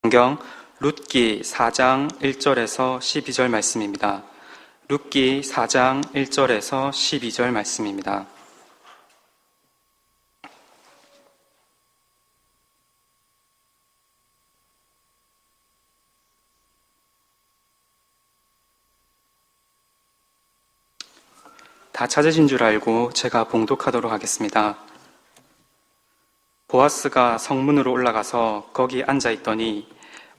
성경 룻기 4장 1절에서 12절 말씀입니다. 룻기 4장 1절에서 12절 말씀입니다. 다 찾으신 줄 알고 제가 봉독하도록 하겠습니다. 보아스가 성문으로 올라가서 거기 앉아 있더니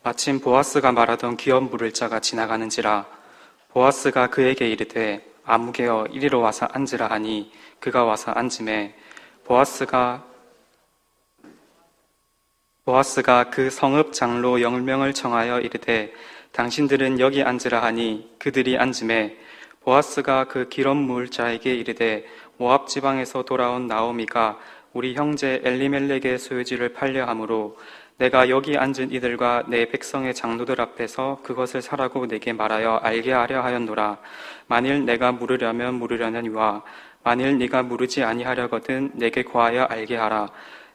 마침 보아스가 말하던 기업 물을 자가 지나가는지라. 보아스가 그에게 이르되 아무개여 이리로 와서 앉으라 하니 그가 와서 앉으매 보아스가 그 성읍 장로 10명을 청하여 이르되 당신들은 여기 앉으라 하니 그들이 앉으매 보아스가 그 기업 물 자에게 이르되 모압 지방에서 돌아온 나오미가 우리 형제 엘리멜렉의 소유지를 팔려 하므로 내가 여기 앉은 이들과 내 백성의 장로들 앞에서 그것을 사라고 내게 말하여 알게 하려 하였노라. 만일 내가 물으려면 물으려느니와 만일 네가 물으지 아니하려거든 내게 고하여 알게 하라.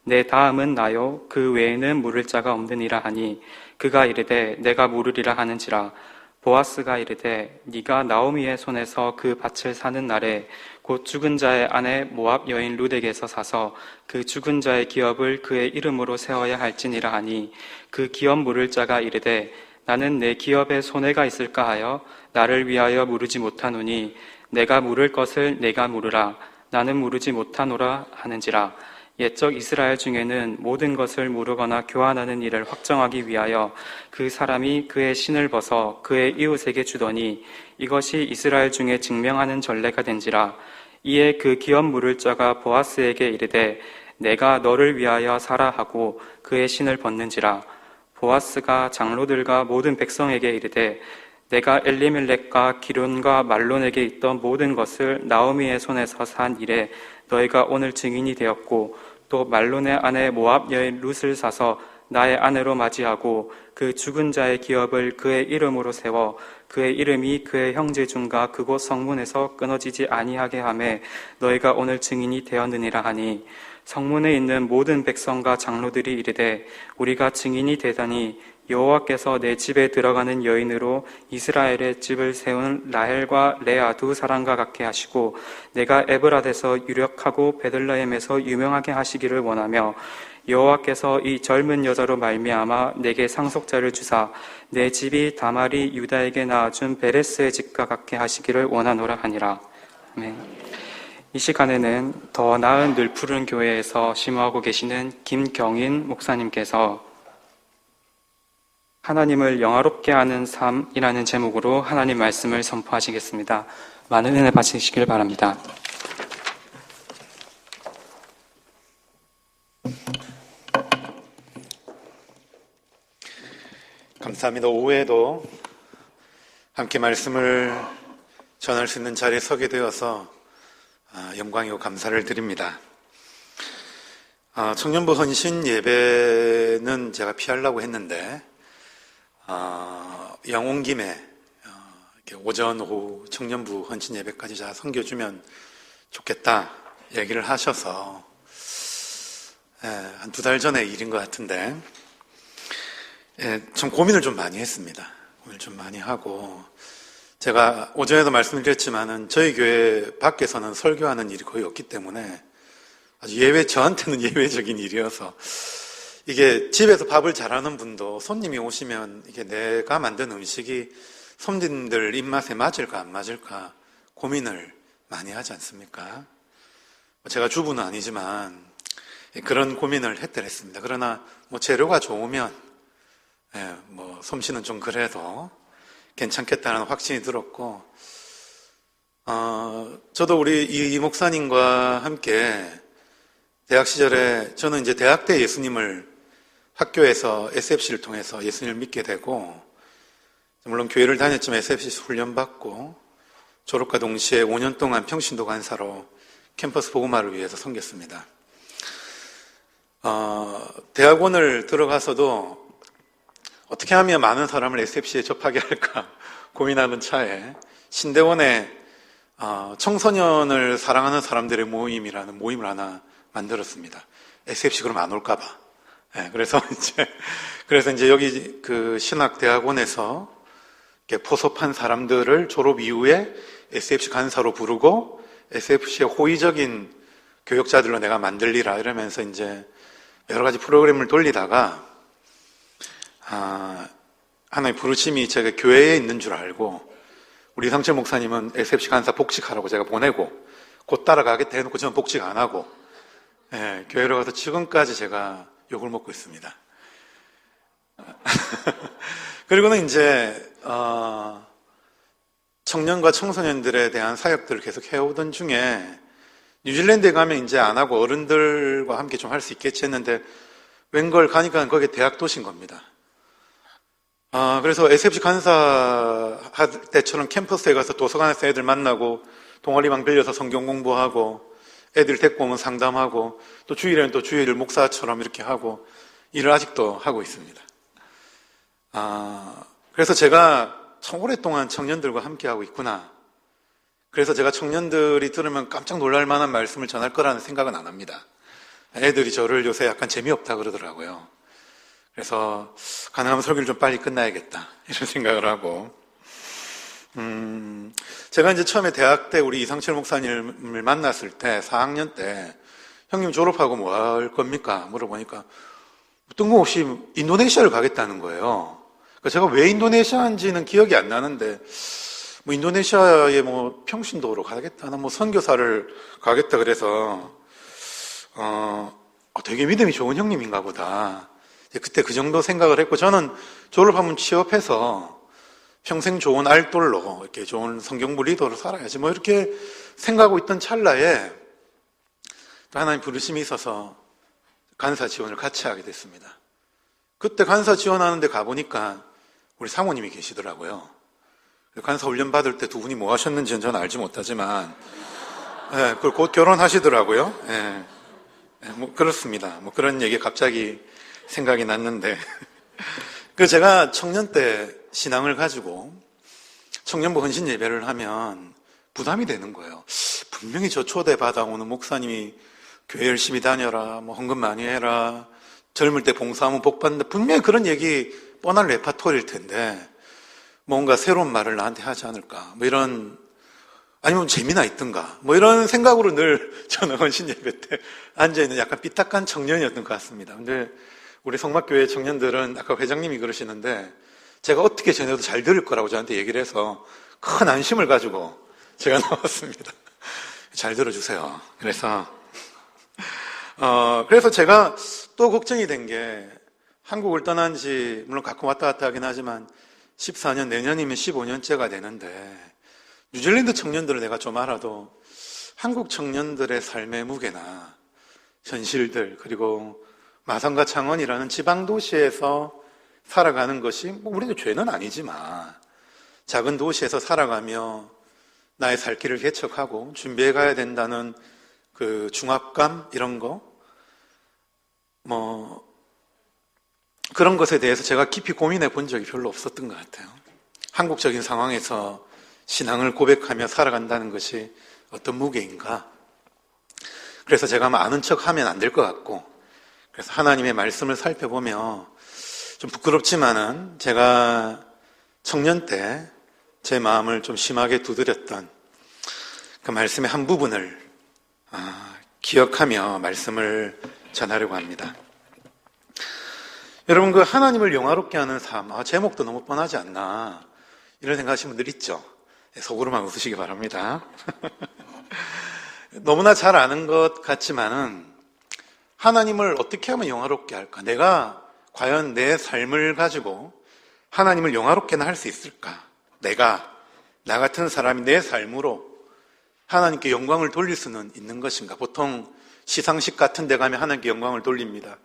내 다음은 나요 그 외에는 물을 자가 없느니라 하니 그가 이르되 내가 물으리라 하는지라. 보아스가 이르되 네가 나오미의 손에서 그 밭을 사는 날에 곧 죽은 자의 아내 모압 여인 룻에게서 사서 그 죽은 자의 기업을 그의 이름으로 세워야 할지니라 하니 그 기업 물을 자가 이르되 나는 내 기업에 손해가 있을까 하여 나를 위하여 물으지 못하노니 내가 물을 것을 내가 물으라. 나는 물으지 못하노라 하는지라. 옛적 이스라엘 중에는 모든 것을 물으거나 교환하는 일을 확정하기 위하여 그 사람이 그의 신을 벗어 그의 이웃에게 주더니 이것이 이스라엘 중에 증명하는 전례가 된지라. 이에 그 기업 물을 자가 보아스에게 이르되 내가 너를 위하여 사라 하고 그의 신을 벗는지라. 보아스가 장로들과 모든 백성에게 이르되 내가 엘리멜렉과 기론과 말론에게 있던 모든 것을 나오미의 손에서 산 일에 너희가 오늘 증인이 되었고 또 말론의 아내 모압 여인 룻을 사서 나의 아내로 맞이하고 그 죽은 자의 기업을 그의 이름으로 세워 그의 이름이 그의 형제 중과 그곳 성문에서 끊어지지 아니하게 하매 너희가 오늘 증인이 되었느니라 하니 성문에 있는 모든 백성과 장로들이 이르되 우리가 증인이 되다니 여호와께서 내 집에 들어가는 여인으로 이스라엘의 집을 세운 라헬과 레아 두 사람과 같게 하시고 내가 에브라데서 유력하고 베들레헴에서 유명하게 하시기를 원하며 여호와께서 이 젊은 여자로 말미암아 내게 상속자를 주사 내 집이 다말이 유다에게 낳아준 베레스의 집과 같게 하시기를 원하노라 하니라. 아멘. 이 시간에는 더 나은 늘 푸른 교회에서 심호하고 계시는 김경인 목사님께서 하나님을 영화롭게 하는 삶이라는 제목으로 하나님 말씀을 선포하시겠습니다. 많은 은혜 받으시길 바랍니다. 감사합니다. 오후에도 함께 말씀을 전할 수 있는 자리에 서게 되어서 영광이고 감사를 드립니다. 청년부 헌신 예배는 제가 피하려고 했는데 영 온 김에 오전 오후 청년부 헌신 예배까지 잘 섬겨주면 좋겠다 얘기를 하셔서 한 2달 전의 일인 것 같은데 좀 고민을 좀 많이 했습니다. 고민을 좀 많이 하고 제가 오전에도 말씀드렸지만은 저희 교회 밖에서는 설교하는 일이 거의 없기 때문에 아주 저한테는 예외적인 일이어서 이게 집에서 밥을 잘하는 분도 손님이 오시면 이게 내가 만든 음식이 손님들 입맛에 맞을까 안 맞을까 고민을 많이 하지 않습니까? 제가 주부는 아니지만 그런 고민을 했더랬습니다. 그러나 재료가 좋으면 솜씨는 좀 그래도 괜찮겠다는 확신이 들었고 저도 우리 이 목사님과 함께 대학 시절에 저는 이제 대학 때 예수님을 학교에서 SFC를 통해서 예수님을 믿게 되고 물론 교회를 다녔지만 SFC에서 훈련받고 졸업과 동시에 5년 동안 평신도 간사로 캠퍼스 복음화를 위해서 섬겼습니다. 대학원을 들어가서도 어떻게 하면 많은 사람을 SFC에 접하게 할까 고민하는 차에 신대원에 청소년을 사랑하는 사람들의 모임이라는 모임을 하나 만들었습니다. SFC 그럼 안 올까봐. 네, 그래서 이제 여기 그 신학대학원에서 이렇게 포섭한 사람들을 졸업 이후에 SFC 간사로 부르고 SFC의 호의적인 교역자들로 내가 만들리라 이러면서 이제 여러 가지 프로그램을 돌리다가 하나의 부르심이 제가 교회에 있는 줄 알고 우리 이상철 목사님은 SFC 간사 복직하라고 제가 보내고 곧 따라가겠다 해놓고 저는 복직 안 하고 교회로 가서 지금까지 제가 욕을 먹고 있습니다. 그리고는 이제 청년과 청소년들에 대한 사역들을 계속 해오던 중에 뉴질랜드에 가면 이제 안 하고 어른들과 함께 좀 할 수 있겠지 했는데 웬걸 가니까 거기 대학 도시인 겁니다. 그래서 SFC 간사 할 때처럼 캠퍼스에 가서 도서관에서 애들 만나고 동아리방 빌려서 성경 공부하고 애들 데리고 오면 상담하고 또 주일에는 또 주일 목사처럼 이렇게 하고 일을 아직도 하고 있습니다. 그래서 제가 참 오랫동안 청년들과 함께하고 있구나. 그래서 제가 청년들이 들으면 깜짝 놀랄 만한 말씀을 전할 거라는 생각은 안 합니다. 애들이 저를 요새 약간 재미없다 그러더라고요. 그래서 가능하면 설교를 좀 빨리 끝나야겠다 이런 생각을 하고 제가 이제 처음에 대학 때 우리 이상철 목사님을 만났을 때 4학년 때 형님 졸업하고 뭐 할 겁니까? 물어보니까 뜬금없이 인도네시아를 가겠다는 거예요. 그러니까 제가 왜 인도네시아인지는 기억이 안 나는데 뭐 인도네시아에 뭐 평신도로 가겠다, 뭐 선교사를 가겠다 그래서 되게 믿음이 좋은 형님인가 보다. 그때 그 정도 생각을 했고 저는 졸업하면 취업해서 평생 좋은 알돌로 이렇게 좋은 성경부 리더로 살아야지 뭐 이렇게 생각하고 있던 찰나에 또 하나님 부르심이 있어서 간사 지원을 같이 하게 됐습니다. 그때 간사 지원하는데 가보니까 우리 사모님이 계시더라고요. 간사 훈련 받을 때 두 분이 뭐 하셨는지는 저는 알지 못하지만 그걸 곧 결혼하시더라고요. 뭐 그렇습니다. 뭐 그런 얘기 갑자기 생각이 났는데 그 제가 청년 때 신앙을 가지고 청년부 헌신 예배를 하면 부담이 되는 거예요. 분명히 저 초대 받아오는 목사님이 교회 열심히 다녀라, 뭐 헌금 많이 해라, 젊을 때 봉사하면 복 받는다, 분명히 그런 얘기 뻔한 레파토리일 텐데 뭔가 새로운 말을 나한테 하지 않을까, 뭐 이런, 아니면 재미나 있던가, 뭐 이런 생각으로 늘 저는 헌신 예배 때 앉아있는 약간 삐딱한 청년이었던 것 같습니다. 근데 우리 성막교회 청년들은 아까 회장님이 그러시는데 제가 어떻게 전해도 잘 들을 거라고 저한테 얘기를 해서 큰 안심을 가지고 제가 나왔습니다. 잘 들어주세요. 그래서 제가 또 걱정이 된 게 한국을 떠난 지 물론 가끔 왔다 갔다 하긴 하지만 14년, 내년이면 15년째가 되는데 뉴질랜드 청년들을 내가 좀 알아도 한국 청년들의 삶의 무게나 현실들, 그리고 마산과 창원이라는 지방도시에서 살아가는 것이 뭐 우리도 죄는 아니지만 작은 도시에서 살아가며 나의 살 길을 개척하고 준비해 가야 된다는 그 중압감, 이런 거, 뭐 그런 것에 대해서 제가 깊이 고민해 본 적이 별로 없었던 것 같아요. 한국적인 상황에서 신앙을 고백하며 살아간다는 것이 어떤 무게인가. 그래서 제가 아는 척 하면 안 될 것 같고, 그래서 하나님의 말씀을 살펴보며 좀 부끄럽지만은 제가 청년 때 제 마음을 좀 심하게 두드렸던 그 말씀의 한 부분을 기억하며 말씀을 전하려고 합니다. 여러분, 그 하나님을 영화롭게 하는 삶, 제목도 너무 뻔하지 않나 이런 생각하시는 분들 있죠? 속으로만 웃으시기 바랍니다. 너무나 잘 아는 것 같지만은 하나님을 어떻게 하면 영화롭게 할까? 내가 과연 내 삶을 가지고 하나님을 영화롭게나 할 수 있을까? 나 같은 사람이 내 삶으로 하나님께 영광을 돌릴 수는 있는 것인가? 보통 시상식 같은 데 가면 하나님께 영광을 돌립니다.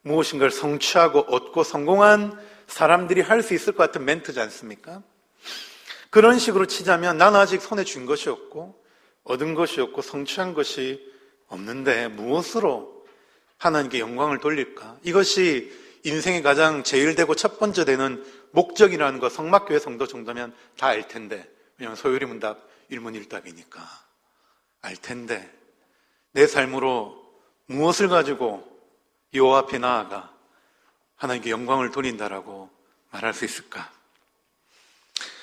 무엇인가를 성취하고 얻고 성공한 사람들이 할 수 있을 것 같은 멘트지 않습니까? 그런 식으로 치자면 나는 아직 손에 쥔 것이 없고 얻은 것이 없고 성취한 것이 없는데 무엇으로 하나님께 영광을 돌릴까? 이것이 인생의 가장 제일 되고 첫 번째 되는 목적이라는 거 성막교회 성도 정도면 다 알 텐데, 왜냐하면 소요리문답 일문일답이니까 알 텐데, 내 삶으로 무엇을 가지고 여호와 앞에 나아가 하나님께 영광을 돌린다라고 말할 수 있을까?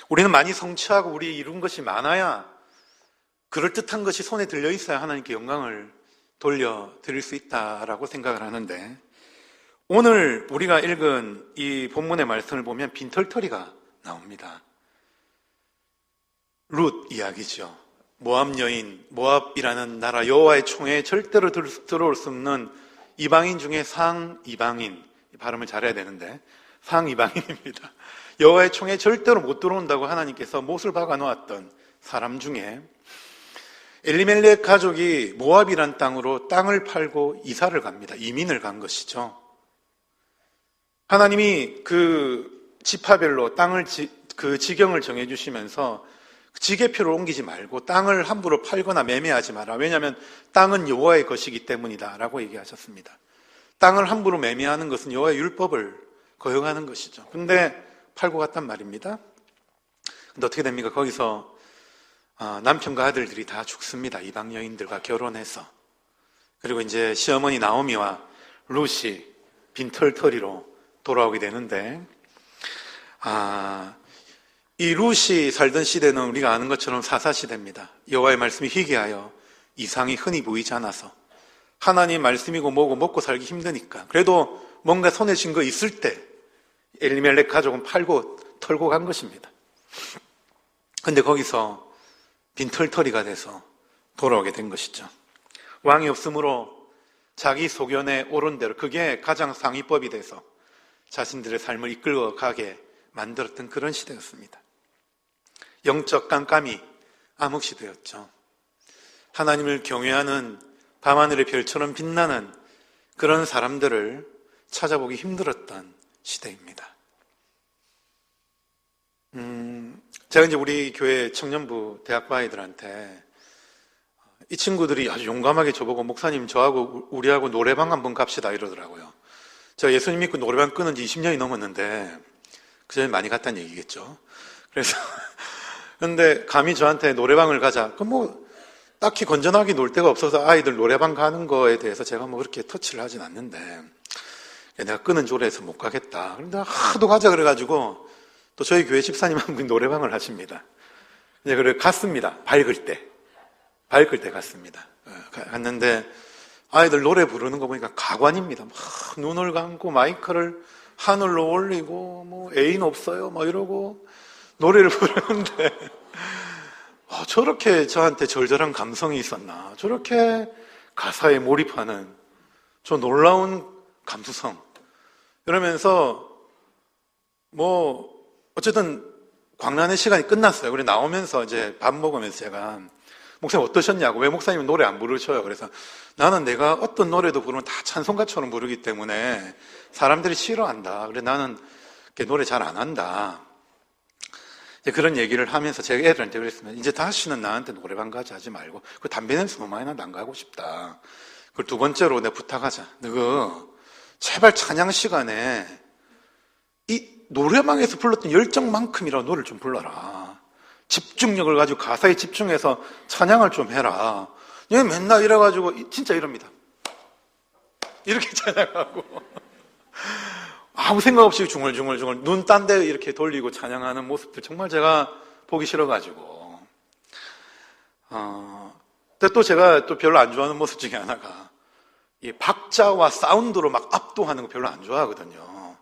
우리는 많이 성취하고 우리 이룬 것이 많아야, 그럴듯한 것이 손에 들려 있어야 하나님께 영광을 돌려드릴 수 있다라고 생각을 하는데, 오늘 우리가 읽은 이 본문의 말씀을 보면 빈털터리가 나옵니다. 룻 이야기죠. 모압 여인, 모압이라는 나라 여호와의 총에 절대로 들어올 수 없는 이방인 중에 상이방인, 발음을 잘해야 되는데 상이방인입니다. 여호와의 총에 절대로 못 들어온다고 하나님께서 못을 박아 놓았던 사람 중에 엘리멜렉 가족이 모압이란 땅으로 땅을 팔고 이사를 갑니다. 이민을 간 것이죠. 하나님이 그 지파별로 땅을 그 지경을 정해주시면서 지게표를 옮기지 말고 땅을 함부로 팔거나 매매하지 마라. 왜냐하면 땅은 여호와의 것이기 때문이다 라고 얘기하셨습니다. 땅을 함부로 매매하는 것은 여호와의 율법을 거역하는 것이죠. 근데 팔고 갔단 말입니다. 근데 어떻게 됩니까? 거기서 남편과 아들들이 다 죽습니다. 이방 여인들과 결혼해서. 그리고 이제 시어머니 나오미와 룻이 빈털터리로 돌아오게 되는데, 이 룻이 살던 시대는 우리가 아는 것처럼 사사시대입니다. 여호와의 말씀이 희귀하여 이상이 흔히 보이지 않아서 하나님 말씀이고 뭐고 먹고 살기 힘드니까, 그래도 뭔가 손에 쥔 거 있을 때 엘리멜렉 가족은 팔고 털고 간 것입니다. 근데 거기서 빈털터리가 돼서 돌아오게 된 것이죠. 왕이 없으므로 자기 소견에 옳은 대로, 그게 가장 상위법이 돼서 자신들의 삶을 이끌어가게 만들었던 그런 시대였습니다. 영적 깜깜이 암흑시대였죠. 하나님을 경외하는 밤하늘의 별처럼 빛나는 그런 사람들을 찾아보기 힘들었던 시대입니다. 제가 이제 우리 교회 청년부 대학부 아이들한테 이 친구들이 아주 용감하게 저보고 목사님 저하고 우리하고 노래방 한번 갑시다 이러더라고요. 제가 예수님 믿고 노래방 끊은 지 20년이 넘었는데 그전에 많이 갔다는 얘기겠죠. 그래서 근데 감히 저한테 노래방을 가자. 그럼 뭐 딱히 건전하게 놀 데가 없어서 아이들 노래방 가는 거에 대해서 제가 뭐 그렇게 터치를 하진 않는데, 내가 끄는 조례에서 못 가겠다. 그런데 하도 가자 그래가지고 또 저희 교회 집사님 한 분이 노래방을 하십니다. 이제 그래 갔습니다. 밝을 때 갔습니다. 갔는데 아이들 노래 부르는 거 보니까 가관입니다. 막 눈을 감고 마이크를 하늘로 올리고 뭐 애인 없어요 막 이러고 노래를 부르는데, 저렇게 저한테 절절한 감성이 있었나, 저렇게 가사에 몰입하는 저 놀라운 감수성. 그러면서 뭐 어쨌든 광란의 시간이 끝났어요. 그래 나오면서 이제 밥 먹으면서 제가 목사님 어떠셨냐고, 왜 목사님은 노래 안 부르셔요? 그래서 나는 내가 어떤 노래도 부르면 다 찬송가처럼 부르기 때문에 사람들이 싫어한다. 그래 나는 노래 잘 안 한다. 그런 얘기를 하면서 제가 애들한테 그랬으면, 이제 다시는 나한테 노래방 가자 하지 말고, 그 담배 냄새 너무 많이 나는데 안 가고 싶다. 그리고 두 번째로 내가 부탁하자. 너 제발 찬양 시간에 이 노래방에서 불렀던 열정만큼이라도 노래를 좀 불러라. 집중력을 가지고 가사에 집중해서 찬양을 좀 해라. 얘 맨날 이래가지고 진짜 이럽니다. 이렇게 찬양하고 아무 생각 없이 중얼중얼 눈 딴 데 이렇게 돌리고 찬양하는 모습들 정말 제가 보기 싫어가지고, 근데 또 제가 또 별로 안 좋아하는 모습 중에 하나가 이 박자와 사운드로 막 압도하는 거 별로 안 좋아하거든요.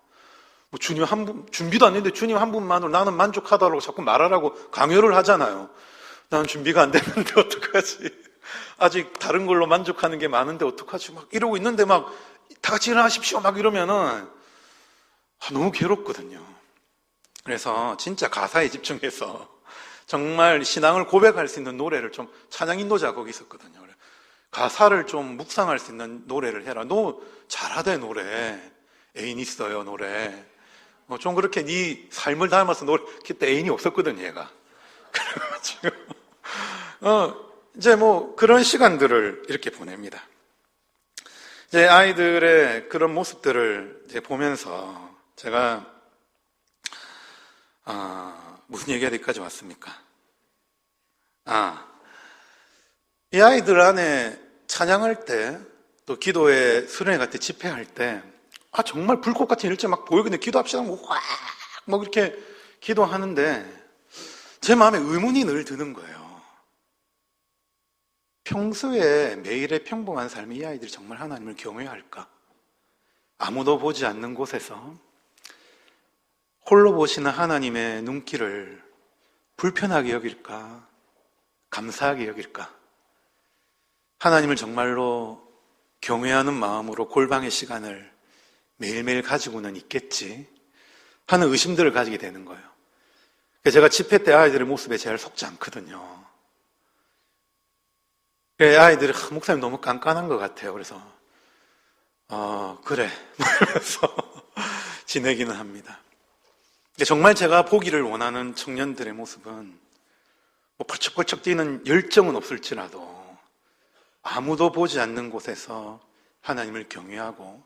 뭐 주님 한 분, 준비도 안 했는데 주님 한 분만으로 나는 만족하다라고 자꾸 말하라고 강요를 하잖아요. 나는 준비가 안 됐는데 어떡하지? 아직 다른 걸로 만족하는 게 많은데 어떡하지? 막 이러고 있는데 막 다 같이 일어나십시오 막 이러면은 너무 괴롭거든요. 그래서 진짜 가사에 집중해서 정말 신앙을 고백할 수 있는 노래를 좀, 찬양 인도자가 거기 있었거든요. 가사를 좀 묵상할 수 있는 노래를 해라. 너 잘하대 노래. 애인 있어요 노래. 좀 그렇게 네 삶을 닮아서 노래. 그때 애인이 없었거든요 얘가. 그래가지고 이제 뭐 그런 시간들을 이렇게 보냅니다. 이제 아이들의 그런 모습들을 이제 보면서 제가 무슨 얘기가 여기까지 왔습니까? 이 아이들 안에 찬양할 때, 또 기도회 수련회 갈 때 집회할 때 정말 불꽃 같은 일제 막 보이거든요. 기도합시다. 막 이렇게 기도하는데 제 마음에 의문이 늘 드는 거예요. 평소에 매일의 평범한 삶에 이 아이들이 정말 하나님을 경외할까? 아무도 보지 않는 곳에서 홀로 보시는 하나님의 눈길을 불편하게 여길까? 감사하게 여길까? 하나님을 정말로 경외하는 마음으로 골방의 시간을 매일매일 가지고는 있겠지 하는 의심들을 가지게 되는 거예요. 제가 집회 때 아이들의 모습에 제일 속지 않거든요. 아이들이 목사님 너무 깐깐한 것 같아요. 그래서 그래 그러면서 지내기는 합니다. 정말 제가 보기를 원하는 청년들의 모습은 펄쩍펄쩍 뛰는 열정은 없을지라도 아무도 보지 않는 곳에서 하나님을 경외하고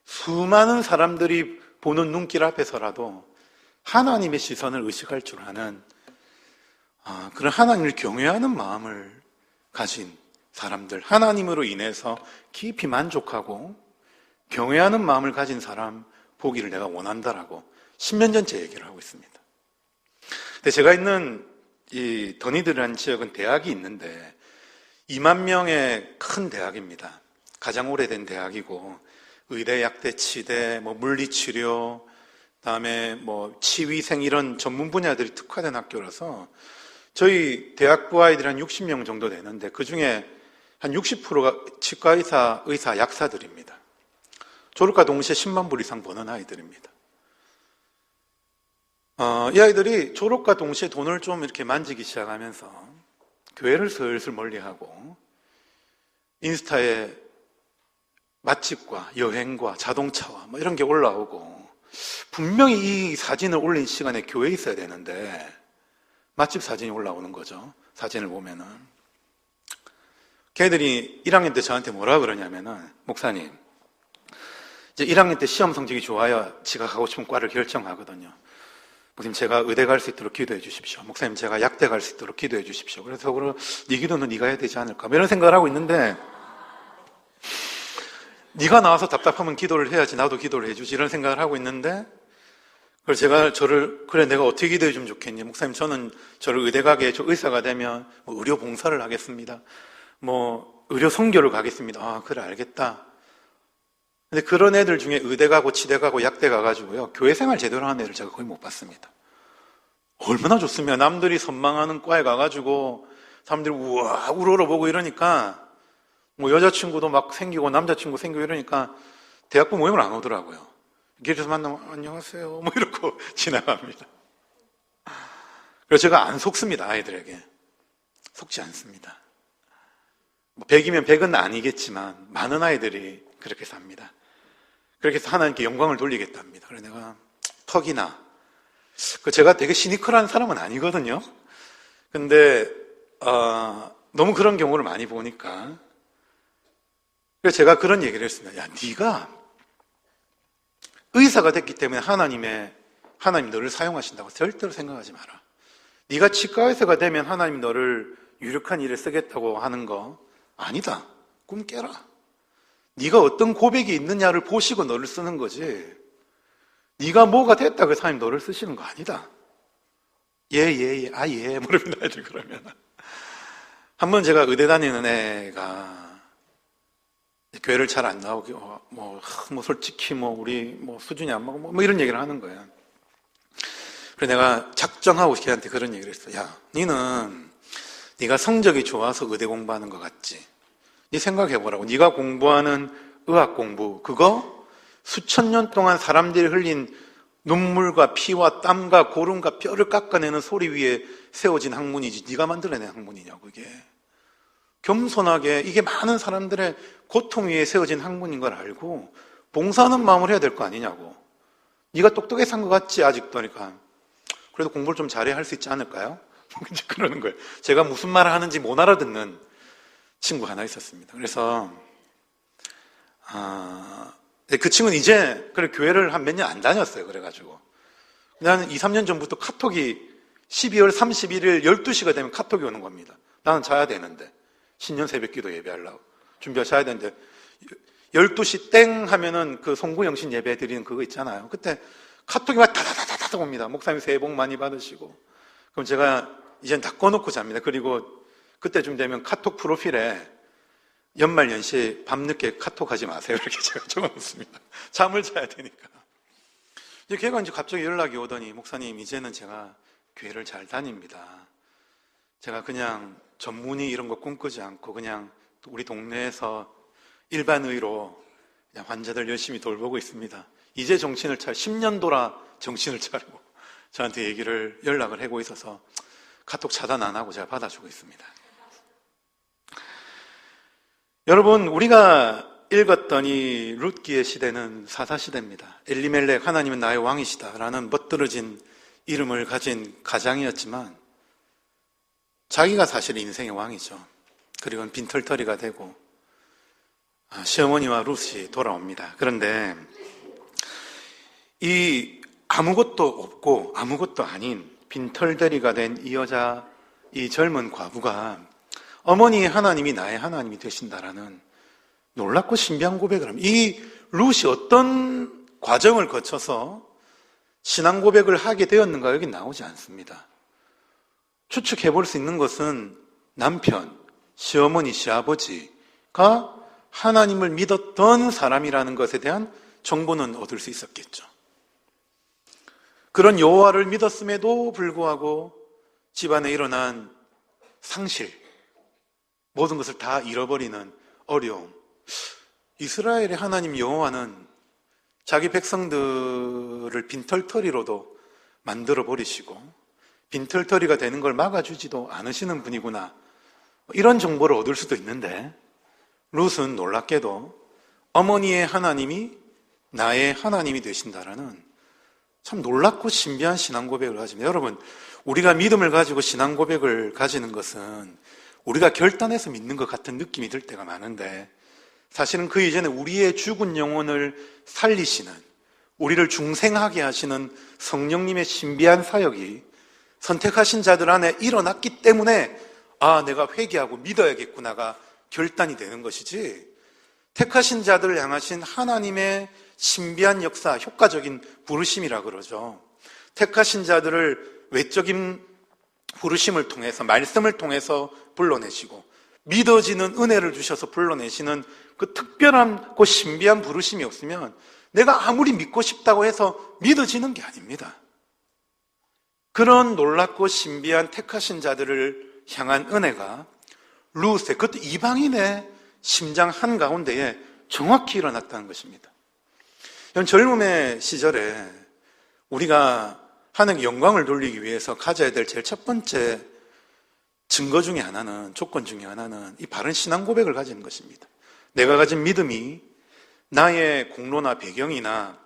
수많은 사람들이 보는 눈길 앞에서라도 하나님의 시선을 의식할 줄 아는 그런 하나님을 경외하는 마음을 가진 사람들, 하나님으로 인해서 깊이 만족하고 경외하는 마음을 가진 사람 보기를 내가 원한다라고 10년 전째 얘기를 하고 있습니다. 근데 제가 있는 이 더니드라는 지역은 대학이 있는데 2만 명의 큰 대학입니다. 가장 오래된 대학이고 의대, 약대, 치대, 물리치료, 그다음에 치위생 이런 전문 분야들이 특화된 학교라서 저희 대학부 아이들이 한 60명 정도 되는데 그중에 한 60%가 치과의사, 약사들입니다. 졸업과 동시에 10만 불 이상 버는 아이들입니다. 이 아이들이 졸업과 동시에 돈을 좀 이렇게 만지기 시작하면서 교회를 슬슬 멀리하고 인스타에 맛집과 여행과 자동차와 이런 게 올라오고 분명히 이 사진을 올린 시간에 교회에 있어야 되는데 맛집 사진이 올라오는 거죠. 사진을 보면은 걔들이 1학년 때 저한테 뭐라 그러냐면은 목사님 이제 1학년 때 시험 성적이 좋아야 지가 가고 싶은 과를 결정하거든요. 목사님 제가 의대 갈 수 있도록 기도해 주십시오. 목사님 제가 약대 갈 수 있도록 기도해 주십시오. 그래서 네 기도는 네가 해야 되지 않을까 이런 생각을 하고 있는데 네가 나와서 답답하면 기도를 해야지 나도 기도를 해주지 이런 생각을 하고 있는데 그래서 제가 그래 내가 어떻게 기도해 주면 좋겠니? 목사님 저는 저를 의대 가게 저 의사가 되면 의료 봉사를 하겠습니다. 의료 선교를 가겠습니다. 그래 알겠다. 근데 그런 애들 중에 의대 가고 치대 가고 약대 가가지고요 교회 생활 제대로 하는 애를 제가 거의 못 봤습니다. 얼마나 좋습니까? 남들이 선망하는 과에 가가지고 사람들이 우와 우러러 보고 이러니까 여자친구도 막 생기고 남자친구 생기고 이러니까 대학부 모임을 안 오더라고요. 길에서 만나면 안녕하세요 이러고 지나갑니다. 그래서 제가 안 속습니다. 아이들에게 속지 않습니다. 100이면 100은 아니겠지만 많은 아이들이 그렇게 삽니다. 그렇게 해서 하나님께 영광을 돌리겠답니다. 그래서 내가 턱이나 제가 되게 시니컬한 사람은 아니거든요. 근데 너무 그런 경우를 많이 보니까 그래서 제가 그런 얘기를 했습니다. 야, 네가 의사가 됐기 때문에 하나님 너를 사용하신다고 절대로 생각하지 마라. 네가 치과 의사가 되면 하나님 너를 유력한 일에 쓰겠다고 하는 거 아니다. 꿈 깨라. 네가 어떤 고백이 있느냐를 보시고 너를 쓰는 거지. 네가 뭐가 됐다고 해서 하나님 너를 쓰시는 거 아니다. 예. 모릅니다. 애들 그러면. 한번 제가 의대 다니는 애가 교회를 잘 안 나오게 솔직히 우리 수준이 안 맞고 이런 얘기를 하는 거야. 그래서 내가 작정하고 걔한테 그런 얘기를 했어. 야, 네가 성적이 좋아서 의대 공부하는 것 같지? 네 생각해보라고. 네가 공부하는 의학 공부 그거 수천 년 동안 사람들이 흘린 눈물과 피와 땀과 고름과 뼈를 깎아내는 소리 위에 세워진 학문이지 네가 만들어낸 학문이냐고. 그게 겸손하게 이게 많은 사람들의 고통 위에 세워진 학문인 걸 알고 봉사하는 마음을 해야 될 거 아니냐고. 네가 똑똑해서 한 것 같지 아직도. 그러니까 그래도 공부를 좀 잘해야 할 수 있지 않을까요? 이제 그러는 거예요. 제가 무슨 말을 하는지 못 알아듣는 친구 하나 있었습니다. 그래서 그 친구는 이제 교회를 한 몇 년 안 다녔어요. 그래가지고 나는 2, 3년 전부터 카톡이 12월 31일 12시가 되면 카톡이 오는 겁니다. 나는 자야 되는데 신년 새벽기도 예배하려고 준비하셔야 되는데 12시 땡 하면은 그 송구영신 예배 드리는 그거 있잖아요. 그때 카톡이 막 다다다다다 옵니다. 목사님 새해 복 많이 받으시고. 그럼 제가 이젠 다 꺼놓고 잡니다. 그리고 그때쯤 되면 카톡 프로필에 연말연시 밤늦게 카톡하지 마세요. 이렇게 제가 적어놓습니다. 잠을 자야 되니까. 이제 걔가 이제 갑자기 연락이 오더니, 목사님, 이제는 제가 교회를 잘 다닙니다. 제가 그냥 전문의 이런 거 꿈꾸지 않고 그냥 우리 동네에서 일반의로 그냥 환자들 열심히 돌보고 있습니다. 이제 정신을 10년 돌아 정신을 차리고 저한테 연락을 하고 있어서 카톡 차단 안 하고 제가 받아주고 있습니다. 여러분, 우리가 읽었던 이 룻기의 시대는 사사시대입니다. 엘리멜렉, 하나님은 나의 왕이시다 라는 멋들어진 이름을 가진 가장이었지만 자기가 사실 인생의 왕이죠. 그리고 빈털터리가 되고 시어머니와 룻이 돌아옵니다. 그런데 이 아무것도 없고 아무것도 아닌 빈털터리가 된 이 여자, 이 젊은 과부가 어머니 하나님이 나의 하나님이 되신다라는 놀랍고 신비한 고백을 합니다. 이 룻이 어떤 과정을 거쳐서 신앙 고백을 하게 되었는가 여기 나오지 않습니다. 추측해 볼 수 있는 것은 남편, 시어머니, 시아버지가 하나님을 믿었던 사람이라는 것에 대한 정보는 얻을 수 있었겠죠. 그런 여호와를 믿었음에도 불구하고 집안에 일어난 상실, 모든 것을 다 잃어버리는 어려움. 이스라엘의 하나님 여호와는 자기 백성들을 빈털터리로도 만들어 버리시고 빈털터리가 되는 걸 막아주지도 않으시는 분이구나, 이런 정보를 얻을 수도 있는데, 룻은 놀랍게도 어머니의 하나님이 나의 하나님이 되신다라는 참 놀랍고 신비한 신앙 고백을 가집니다. 여러분, 우리가 믿음을 가지고 신앙 고백을 가지는 것은 우리가 결단해서 믿는 것 같은 느낌이 들 때가 많은데, 사실은 그 이전에 우리의 죽은 영혼을 살리시는, 우리를 중생하게 하시는 성령님의 신비한 사역이 선택하신 자들 안에 일어났기 때문에 내가 회개하고 믿어야겠구나가 결단이 되는 것이지, 택하신 자들을 향하신 하나님의 신비한 역사, 효과적인 부르심이라 그러죠. 택하신 자들을 외적인 부르심을 통해서, 말씀을 통해서 불러내시고 믿어지는 은혜를 주셔서 불러내시는 그 특별한 그 신비한 부르심이 없으면 내가 아무리 믿고 싶다고 해서 믿어지는 게 아닙니다. 그런 놀랍고 신비한 택하신 자들을 향한 은혜가 룻의, 그것도 이방인의 심장 한가운데에 정확히 일어났다는 것입니다. 젊음의 시절에 우리가 하나님께 영광을 돌리기 위해서 가져야 될 제일 첫 번째 증거 중에 하나는, 조건 중에 하나는 이 바른 신앙 고백을 가지는 것입니다. 내가 가진 믿음이 나의 공로나 배경이나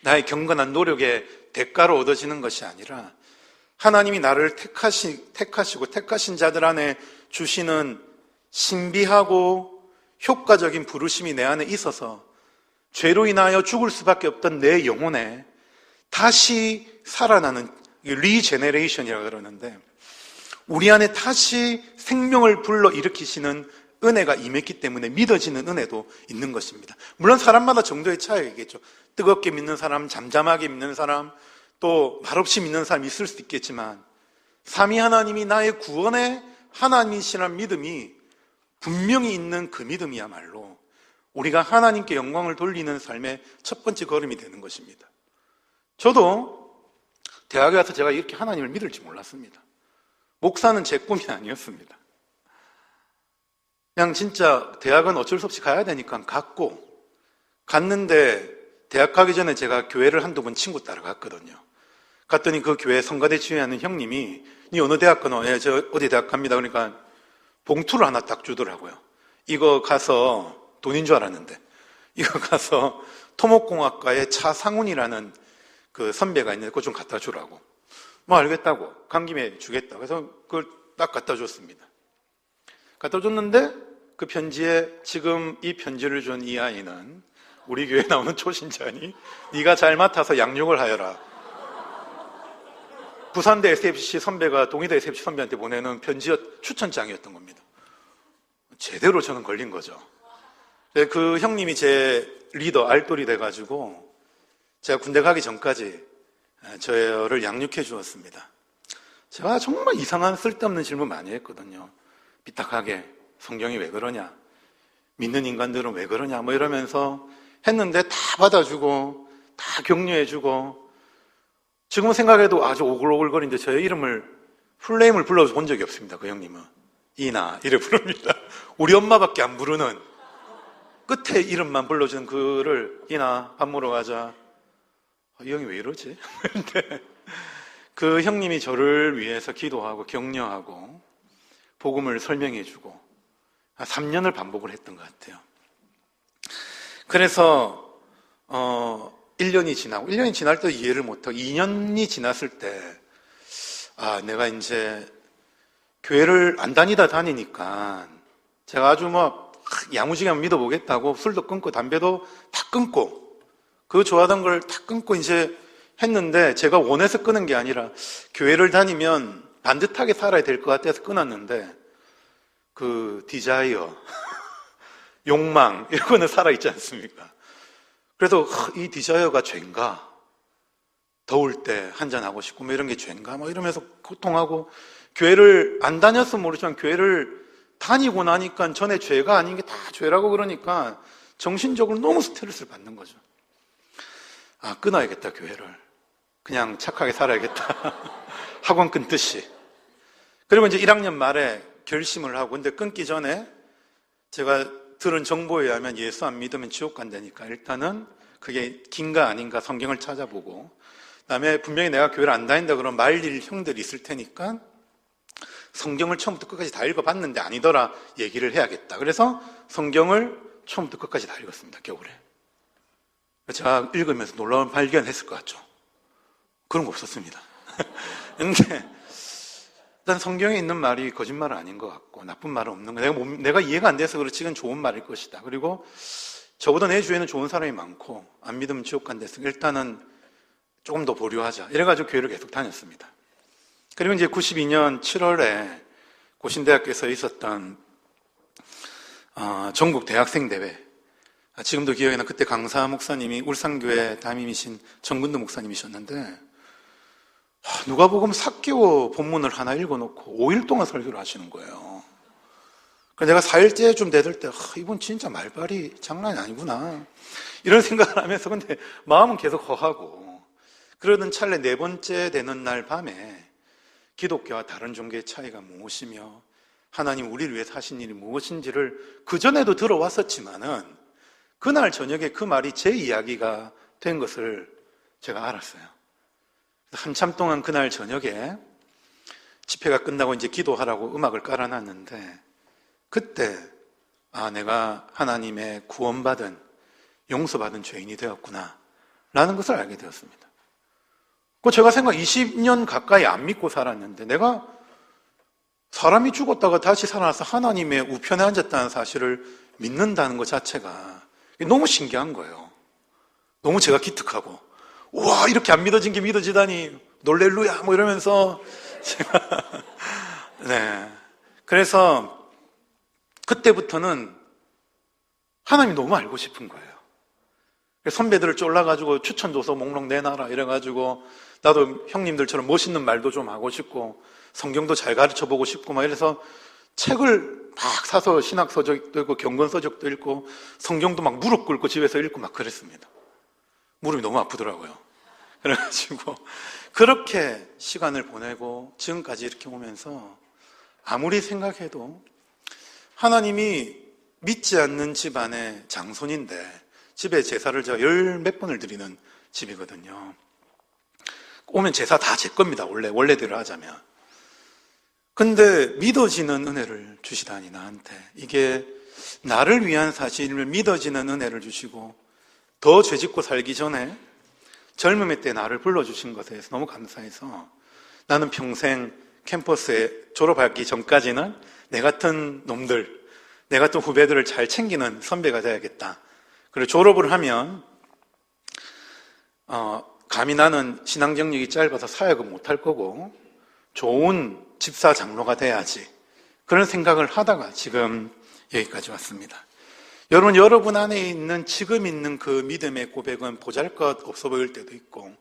나의 경건한 노력의 대가로 얻어지는 것이 아니라 하나님이 나를 택하시고 택하신 자들 안에 주시는 신비하고 효과적인 부르심이 내 안에 있어서 죄로 인하여 죽을 수밖에 없던 내 영혼에 다시 살아나는, 리제네레이션이라고 그러는데, 우리 안에 다시 생명을 불러일으키시는 은혜가 임했기 때문에 믿어지는 은혜도 있는 것입니다. 물론 사람마다 정도의 차이겠죠. 뜨겁게 믿는 사람, 잠잠하게 믿는 사람, 또 말없이 믿는 사람이 있을 수 있겠지만, 삼위 하나님이 나의 구원의 하나님이시라는 믿음이 분명히 있는 그 믿음이야말로 우리가 하나님께 영광을 돌리는 삶의 첫 번째 걸음이 되는 것입니다. 저도 대학에 와서 제가 이렇게 하나님을 믿을지 몰랐습니다. 목사는 제 꿈이 아니었습니다. 그냥 진짜 대학은 어쩔 수 없이 가야 되니까 갔는데, 대학 가기 전에 제가 교회를 한두 번 친구 따라 갔거든요. 갔더니 그 교회 성가대 지휘하는 형님이 니 어느 대학 가노? 예, 저 어디 대학 갑니다. 그러니까 봉투를 하나 딱 주더라고요. 이거 가서, 돈인 줄 알았는데, 이거 가서 토목공학과의 차상훈이라는 그 선배가 있는데 그거 좀 갖다 주라고. 뭐 알겠다고, 간 김에 주겠다. 그래서 그걸 딱 갖다 줬습니다. 갖다 줬는데 그 편지에, 지금 이 편지를 준 이 아이는 우리 교회에 나오는 초신자니 네가 잘 맡아서 양육을 하여라. 부산대 SFC 선배가 동의대 SFC 선배한테 보내는 편지 추천장이었던 겁니다. 제대로 저는 걸린 거죠. 그 형님이 제 리더, 알돌이 돼가지고 제가 군대 가기 전까지 저를 양육해 주었습니다. 제가 정말 이상한 쓸데없는 질문 많이 했거든요. 삐딱하게 성경이 왜 그러냐, 믿는 인간들은 왜 그러냐 뭐 이러면서 했는데 다 받아주고 다 격려해주고, 지금 생각해도 아주 오글오글거리는데 저의 이름을 풀네임을 불러본 적이 없습니다. 그 형님은 이나 이래 부릅니다. 우리 엄마밖에 안 부르는, 끝에 이름만 불러주는 그를 이나 밥 먹으러 가자. 이 형이 왜 이러지? 근데 그 형님이 저를 위해서 기도하고 격려하고 복음을 설명해주고 3년을 반복을 했던 것 같아요. 그래서 1년이 지나고, 1년이 지날 때 이해를 못하고 2년이 지났을 때 내가 이제 교회를 안 다니니까 제가 아주 막 야무지게 믿어보겠다고 술도 끊고 담배도 다 끊고 그 좋아하던 걸 다 끊고 이제 했는데, 제가 원해서 끊은 게 아니라 교회를 다니면 반듯하게 살아야 될 것 같아서 끊었는데, 그 디자이어, 욕망 이런 거는 살아있지 않습니까? 그래서 이 디자이어가 죄인가? 더울 때 한잔하고 싶고 뭐 이런 게 죄인가? 뭐 이러면서 고통하고, 교회를 안 다녔으면 모르지만 교회를 다니고 나니까 전에 죄가 아닌 게 다 죄라고 그러니까 정신적으로 너무 스트레스를 받는 거죠. 끊어야겠다, 교회를. 그냥 착하게 살아야겠다. 학원 끊듯이. 그리고 이제 1학년 말에 결심을 하고, 근데 끊기 전에 제가 들은 정보에 의하면 예수 안 믿으면 지옥 간다니까 일단은 그게 긴가 아닌가 성경을 찾아보고, 그다음에 분명히 내가 교회를 안 다닌다 그러면 말릴 형들이 있을 테니까 성경을 처음부터 끝까지 다 읽어봤는데 아니더라 얘기를 해야겠다. 그래서 성경을 처음부터 끝까지 다 읽었습니다, 겨울에. 제가 읽으면서 놀라운 발견했을 것 같죠? 그런 거 없었습니다. 근데 일단 성경에 있는 말이 거짓말은 아닌 것 같고 나쁜 말은 없는 거, 내가 이해가 안 돼서 그렇지 이건 좋은 말일 것이다. 그리고 저보다 내 주위에는 좋은 사람이 많고 안 믿으면 지옥 간다 했으니까 일단은 조금 더 보류하자 이래가지고 교회를 계속 다녔습니다. 그리고 이제 92년 7월에 고신대학교에서 있었던 전국 대학생 대회, 지금도 기억이 나. 그때 강사 목사님이 울산교회 담임이신 정근도 목사님이셨는데, 누가 보면 사개오 본문을 하나 읽어놓고 5일 동안 설교를 하시는 거예요. 그래서 내가 4일째쯤 되들 때 이분 진짜 말발이 장난이 아니구나 이런 생각을 하면서, 근데 마음은 계속 허하고, 그러던 찰나 4번째 되는 날 밤에 기독교와 다른 종교의 차이가 무엇이며 하나님 우리를 위해서 하신 일이 무엇인지를 그전에도 들어왔었지만은 그날 저녁에 그 말이 제 이야기가 된 것을 제가 알았어요. 한참 동안 그날 저녁에 집회가 끝나고 이제 기도하라고 음악을 깔아놨는데, 그때 내가 하나님의 구원받은 용서받은 죄인이 되었구나 라는 것을 알게 되었습니다. 제가 20년 가까이 안 믿고 살았는데 내가 사람이 죽었다가 다시 살아나서 하나님의 우편에 앉았다는 사실을 믿는다는 것 자체가 너무 신기한 거예요. 너무 제가 기특하고, 와, 이렇게 안 믿어진 게 믿어지다니 놀렐루야 뭐 이러면서 제가 네. 그래서 그때부터는 하나님이 너무 알고 싶은 거예요. 선배들을 쫄라가지고 추천줘서 목록 내놔라 이래가지고 나도 형님들처럼 멋있는 말도 좀 하고 싶고 성경도 잘 가르쳐보고 싶고 막 이래서 책을 막 사서 신학서적도 읽고 경건서적도 읽고 성경도 막 무릎 꿇고 집에서 읽고 막 그랬습니다. 무릎이 너무 아프더라고요. 그래가지고 그렇게 시간을 보내고 지금까지 이렇게 오면서 아무리 생각해도 하나님이 믿지 않는 집안의 장손인데 집에 제사를 제가 10몇 번을 드리는 집이거든요. 오면 제사 다 제 겁니다. 원래대로 하자면. 근데 믿어지는 은혜를 주시다니 나한테, 이게 나를 위한 사실을 믿어지는 은혜를 주시고 더 죄짓고 살기 전에 젊음의 때 나를 불러주신 것에 대해서 너무 감사해서 나는 평생 캠퍼스에 졸업하기 전까지는 내 같은 놈들, 내 같은 후배들을 잘 챙기는 선배가 돼야겠다. 그리고 졸업을 하면 감히 나는 신앙 경력이 짧아서 사역을 못할 거고 좋은 집사 장로가 돼야지, 그런 생각을 하다가 지금 여기까지 왔습니다. 여러분 안에 있는 지금 있는 그 믿음의 고백은 보잘것 없어 보일 때도 있고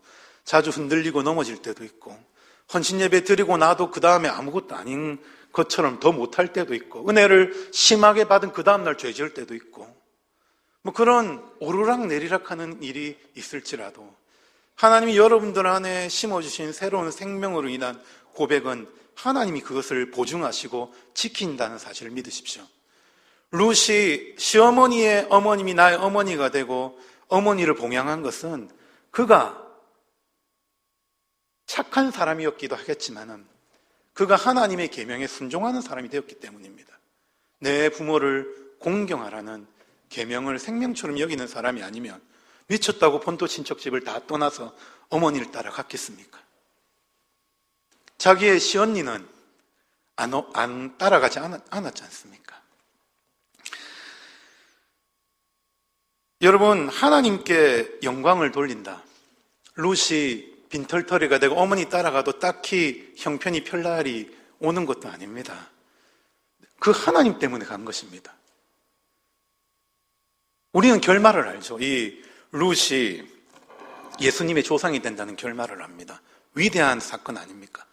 자주 흔들리고 넘어질 때도 있고 헌신 예배 드리고 나도 그 다음에 아무것도 아닌 것처럼 더 못할 때도 있고 은혜를 심하게 받은 그 다음날 죄 지을 때도 있고 뭐 그런 오르락 내리락 하는 일이 있을지라도 하나님이 여러분들 안에 심어주신 새로운 생명으로 인한 고백은 하나님이 그것을 보증하시고 지킨다는 사실을 믿으십시오. 룻이 시어머니의 어머님이 나의 어머니가 되고 어머니를 봉양한 것은 그가 착한 사람이었기도 하겠지만은 그가 하나님의 계명에 순종하는 사람이 되었기 때문입니다. 내 부모를 공경하라는 계명을 생명처럼 여기는 사람이 아니면 미쳤다고 본토 친척집을 다 떠나서 어머니를 따라갔겠습니까? 자기의 시언니는 안 따라가지 않았지 않습니까? 여러분, 하나님께 영광을 돌린다. 룻이 빈털터리가 되고 어머니 따라가도 딱히 형편이 별날이 오는 것도 아닙니다. 그 하나님 때문에 간 것입니다. 우리는 결말을 알죠. 이 룻이 예수님의 조상이 된다는 결말을 압니다. 위대한 사건 아닙니까?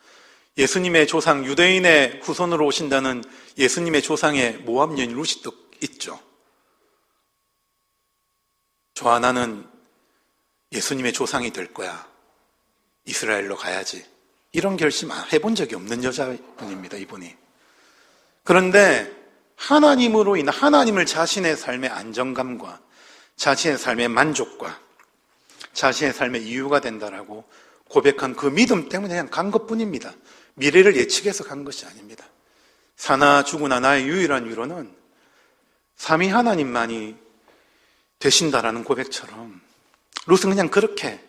예수님의 조상, 유대인의 후손으로 오신다는 예수님의 조상의 모압 여인 룻이 또 있죠. 좋아, 나는 예수님의 조상이 될 거야. 이스라엘로 가야지. 이런 결심 해본 적이 없는 여자분입니다, 이분이. 그런데 하나님으로 인한 하나님을 자신의 삶의 안정감과 자신의 삶의 만족과 자신의 삶의 이유가 된다라고 고백한 그 믿음 때문에 그냥 간 것뿐입니다. 미래를 예측해서 간 것이 아닙니다. 사나 죽으나 나의 유일한 위로는 삼위 하나님만이 되신다라는 고백처럼 룻은 그냥 그렇게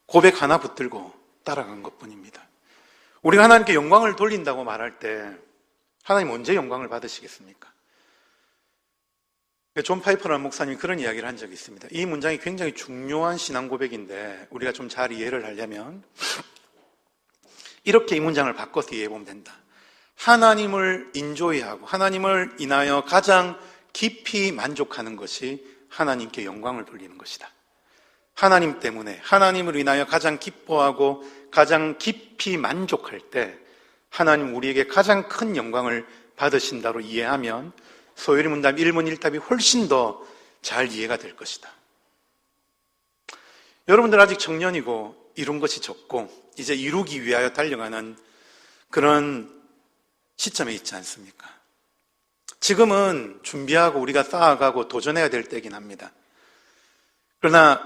고백 하나 붙들고 따라간 것뿐입니다. 우리가 하나님께 영광을 돌린다고 말할 때 하나님 언제 영광을 받으시겠습니까? 존 파이퍼라는 목사님이 그런 이야기를 한 적이 있습니다. 이 문장이 굉장히 중요한 신앙 고백인데 우리가 좀 잘 이해를 하려면 이렇게 이 문장을 바꿔서 이해해보면 된다. 하나님을 인조이하고 하나님을 인하여 가장 깊이 만족하는 것이 하나님께 영광을 돌리는 것이다. 하나님 때문에 하나님을 인하여 가장 기뻐하고 가장 깊이 만족할 때 하나님 우리에게 가장 큰 영광을 받으신다로 이해하면 소요리 문답 1문 1답이 훨씬 더 잘 이해가 될 것이다. 여러분들 아직 청년이고 이룬 것이 적고 이제 이루기 위하여 달려가는 그런 시점에 있지 않습니까? 지금은 준비하고 우리가 쌓아가고 도전해야 될 때긴 합니다. 그러나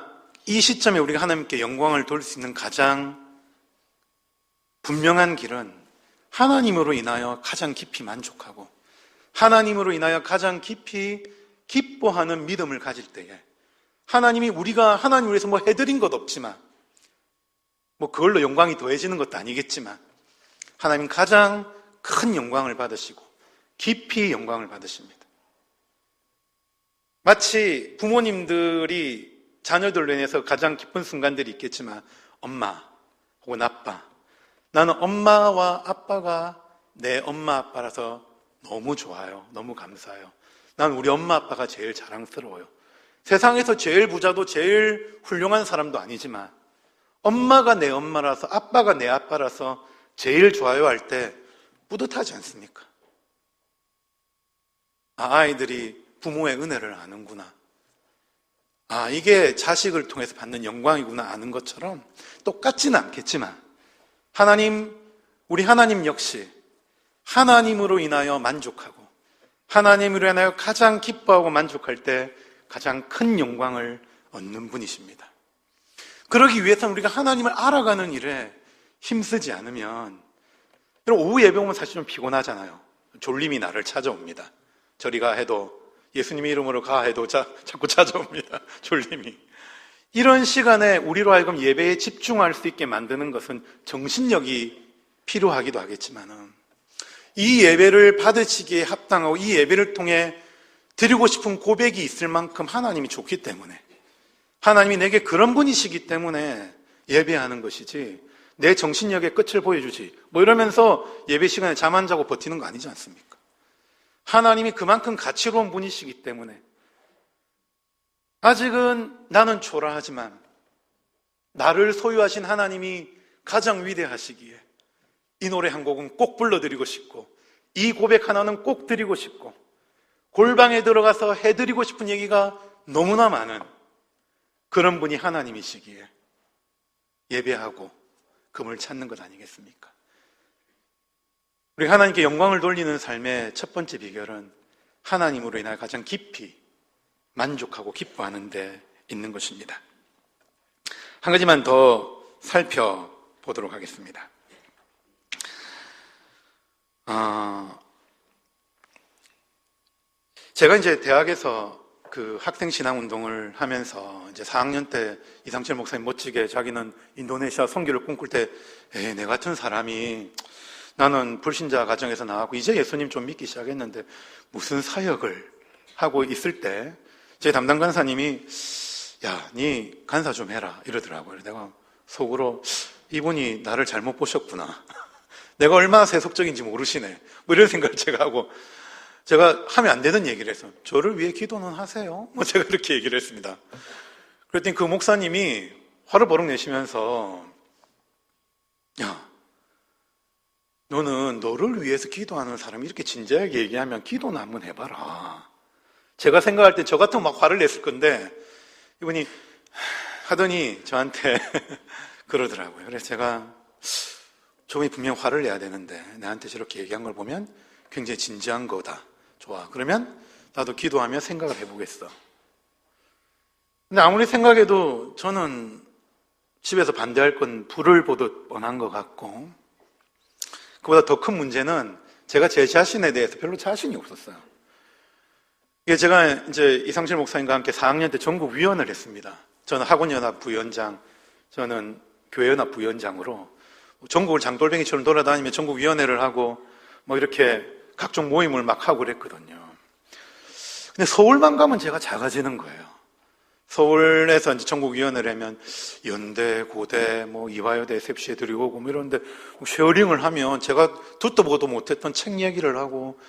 이 시점에 우리가 하나님께 영광을 돌릴 수 있는 가장 분명한 길은 하나님으로 인하여 가장 깊이 만족하고 하나님으로 인하여 가장 깊이 기뻐하는 믿음을 가질 때에 하나님이 우리가 하나님 위해서 뭐 해드린 것 없지만 뭐 그걸로 영광이 더해지는 것도 아니겠지만 하나님 가장 큰 영광을 받으시고 깊이 영광을 받으십니다. 마치 부모님들이 자녀들로 인해서 가장 기쁜 순간들이 있겠지만 엄마 혹은 아빠, 나는 엄마와 아빠가 내 엄마 아빠라서 너무 좋아요. 너무 감사해요. 난 우리 엄마 아빠가 제일 자랑스러워요. 세상에서 제일 부자도 제일 훌륭한 사람도 아니지만 엄마가 내 엄마라서 아빠가 내 아빠라서 제일 좋아요 할 때 뿌듯하지 않습니까? 아이들이 부모의 은혜를 아는구나. 이게 자식을 통해서 받는 영광이구나 아는 것처럼 똑같지는 않겠지만 우리 하나님 역시 하나님으로 인하여 만족하고 하나님으로 인하여 가장 기뻐하고 만족할 때 가장 큰 영광을 얻는 분이십니다. 그러기 위해서는 우리가 하나님을 알아가는 일에 힘쓰지 않으면 오후 예배 오면 사실 좀 피곤하잖아요. 졸림이 나를 찾아옵니다. 저리가 해도 예수님의 이름으로 가 해도 자꾸 찾아옵니다. 졸림이. 이런 시간에 우리로 하여금 예배에 집중할 수 있게 만드는 것은 정신력이 필요하기도 하겠지만은 이 예배를 받으시기에 합당하고 이 예배를 통해 드리고 싶은 고백이 있을 만큼 하나님이 좋기 때문에 하나님이 내게 그런 분이시기 때문에 예배하는 것이지 내 정신력의 끝을 보여주지 뭐 이러면서 예배 시간에 잠 안 자고 버티는 거 아니지 않습니까? 하나님이 그만큼 가치로운 분이시기 때문에 아직은 나는 초라하지만 나를 소유하신 하나님이 가장 위대하시기에 이 노래 한 곡은 꼭 불러드리고 싶고 이 고백 하나는 꼭 드리고 싶고 골방에 들어가서 해드리고 싶은 얘기가 너무나 많은 그런 분이 하나님이시기에 예배하고 그분을 찾는 것 아니겠습니까? 우리 하나님께 영광을 돌리는 삶의 첫 번째 비결은 하나님으로 인하여 가장 깊이 만족하고 기뻐하는 데 있는 것입니다. 한 가지만 더 살펴보도록 하겠습니다. 제가 이제 대학에서 그 학생 신앙 운동을 하면서 이제 4학년 때 이상철 목사님 멋지게 자기는 인도네시아 선교를 꿈꿀 때, 내 같은 사람이 나는 불신자 가정에서 나왔고 이제 예수님 좀 믿기 시작했는데 무슨 사역을 하고 있을 때 제 담당 간사님이 야, 네 간사 좀 해라 이러더라고요. 내가 속으로 이분이 나를 잘못 보셨구나. 내가 얼마나 세속적인지 모르시네. 뭐 이런 생각을 제가 하고 제가 하면 안 되는 얘기를 해서 저를 위해 기도는 하세요. 뭐 제가 그렇게 얘기를 했습니다. 그랬더니 그 목사님이 화를 버럭 내시면서 야, 너는 너를 위해서 기도하는 사람이 이렇게 진지하게 얘기하면 기도는 한번 해봐라. 제가 생각할 때 저 같으면 막 화를 냈을 건데 이분이 하더니 저한테 그러더라고요. 그래서 제가 저분이 분명 화를 내야 되는데 나한테 저렇게 얘기한 걸 보면 굉장히 진지한 거다. 좋아. 그러면 나도 기도하며 생각을 해보겠어. 근데 아무리 생각해도 저는 집에서 반대할 건 불을 보듯 뻔한 것 같고 그보다 더 큰 문제는 제가 제 자신에 대해서 별로 자신이 없었어요. 이게 제가 이제 이상철 목사님과 함께 4학년 때 전국위원을 했습니다. 저는 학원연합 부위원장, 저는 교회연합 부위원장으로 전국을 장돌뱅이처럼 돌아다니며 전국위원회를 하고 뭐 이렇게 각종 모임을 막 하고 그랬거든요. 근데 서울만 가면 제가 작아지는 거예요. 서울에서 이제 전국위원회를 하면 연대, 고대, 뭐 이화여대, 셉시에 들이오고 뭐 이런데 쉐어링을 하면 제가 듣도 보도 못했던 책 얘기를 하고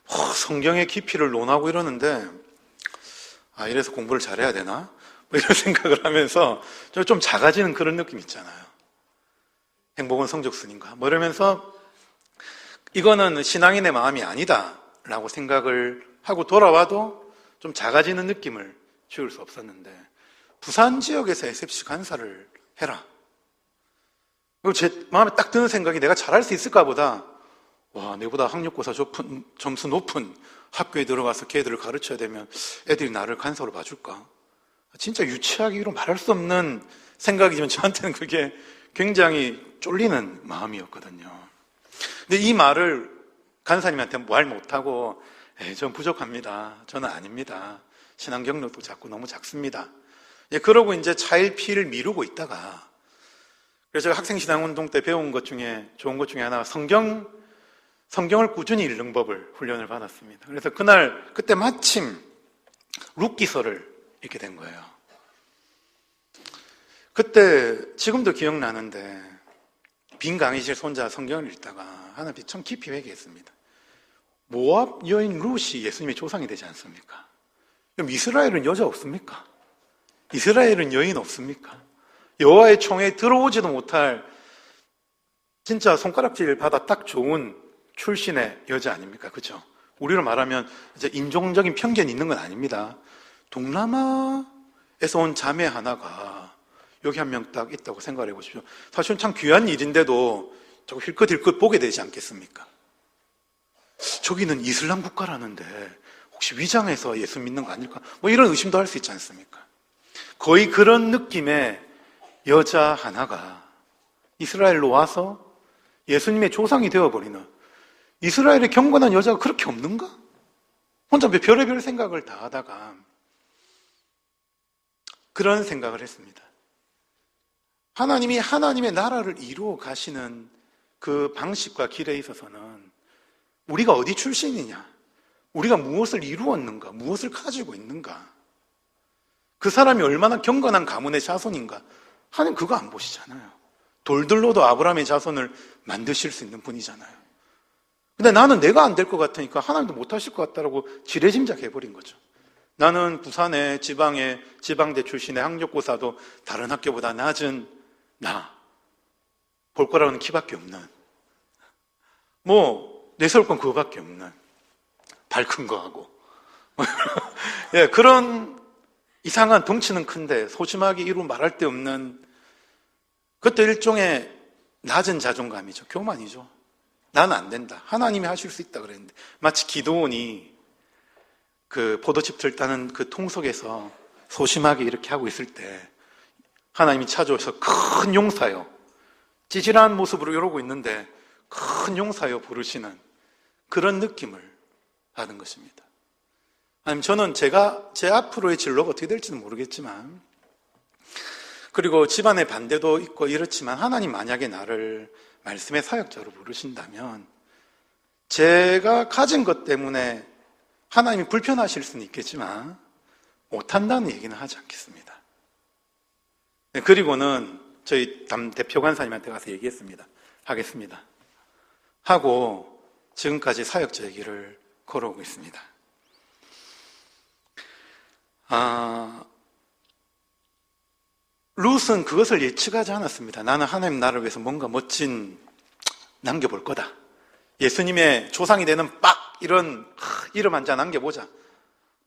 성경의 깊이를 논하고 이러는데 이래서 공부를 잘해야 되나? 뭐 이런 생각을 하면서 좀 작아지는 그런 느낌 있잖아요. 행복은 성적순인가? 뭐 이러면서 이거는 신앙인의 마음이 아니다 라고 생각을 하고 돌아와도 좀 작아지는 느낌을 지울 수 없었는데 부산 지역에서 SFC 간사를 해라. 그리고 제 마음에 딱 드는 생각이 내가 잘할 수 있을까 보다 와, 내보다 학력고사 점수 높은 학교에 들어가서 걔들을 가르쳐야 되면 애들이 나를 간사로 봐줄까? 진짜 유치하기로 말할 수 없는 생각이지만 저한테는 그게 굉장히 쫄리는 마음이었거든요. 근데 이 말을 간사님한테 말 못하고 전 부족합니다. 저는 아닙니다. 신앙 경력도 작고 너무 작습니다. 그러고 이제 차일피일 미루고 있다가 그래서 제가 학생 신앙운동 때 배운 것 중에 좋은 것 중에 하나가 성경을 꾸준히 읽는 법을 훈련을 받았습니다. 그래서 그때 마침 룻기서를 읽게 된 거예요. 그때 지금도 기억나는데 빈 강의실 혼자 성경을 읽다가 하나님께 참 깊이 회개했습니다. 모압 여인 룻이 예수님의 조상이 되지 않습니까? 그럼 이스라엘은 여자 없습니까? 이스라엘은 여인 없습니까? 여호와의 총에 들어오지도 못할 진짜 손가락질 받아 딱 좋은 출신의 여자 아닙니까? 그렇죠? 우리로 말하면 이제 인종적인 편견이 있는 건 아닙니다. 동남아에서 온 자매 하나가 여기 한 명 딱 있다고 생각해 보십시오. 사실은 참 귀한 일인데도 자꾸 힐끗힐끗 보게 되지 않겠습니까? 저기는 이슬람 국가라는데 혹시 위장해서 예수 믿는 거 아닐까? 뭐 이런 의심도 할 수 있지 않습니까? 거의 그런 느낌의 여자 하나가 이스라엘로 와서 예수님의 조상이 되어버리는 이스라엘의 경건한 여자가 그렇게 없는가? 혼자 별의별 생각을 다 하다가 그런 생각을 했습니다. 하나님이 하나님의 나라를 이루어 가시는 그 방식과 길에 있어서는 우리가 어디 출신이냐, 우리가 무엇을 이루었는가, 무엇을 가지고 있는가, 그 사람이 얼마나 경건한 가문의 자손인가, 하나님 그거 안 보시잖아요. 돌들로도 아브라함의 자손을 만드실 수 있는 분이잖아요. 근데 나는 내가 안 될 것 같으니까 하나님도 못 하실 것 같다라고 지레짐작해버린 거죠. 나는 부산의 지방대 출신의 학력고사도 다른 학교보다 낮은 볼 거라고는 키밖에 없는, 내세울 건 그거밖에 없는, 발 큰 거 하고. 예, 그런 이상한 덩치는 큰데 소심하게 이루 말할 데 없는, 그것도 일종의 낮은 자존감이죠. 교만이죠. 나는 안 된다. 하나님이 하실 수 있다 그랬는데, 마치 기드온이 그 포도즙을 따는 그 통 속에서 소심하게 이렇게 하고 있을 때 하나님이 찾아오셔서 큰 용사요, 찌질한 모습으로 이러고 있는데 큰 용사요 부르시는 그런 느낌을 받은 것입니다. 아니면 저는 제 앞으로의 진로가 어떻게 될지는 모르겠지만, 그리고 집안의 반대도 있고 이렇지만, 하나님 만약에 나를 말씀의 사역자로 부르신다면 제가 가진 것 때문에 하나님이 불편하실 수는 있겠지만 못한다는 얘기는 하지 않겠습니다. 그리고는 저희 대표 간사님한테 가서 하겠습니다 하고 지금까지 사역자 얘기를 걸어오고 있습니다. 룻은 그것을 예측하지 않았습니다. 나는 하나님 나라를 위해서 뭔가 멋진 남겨볼 거다. 예수님의 조상이 되는 이런 이름 한 자 남겨보자.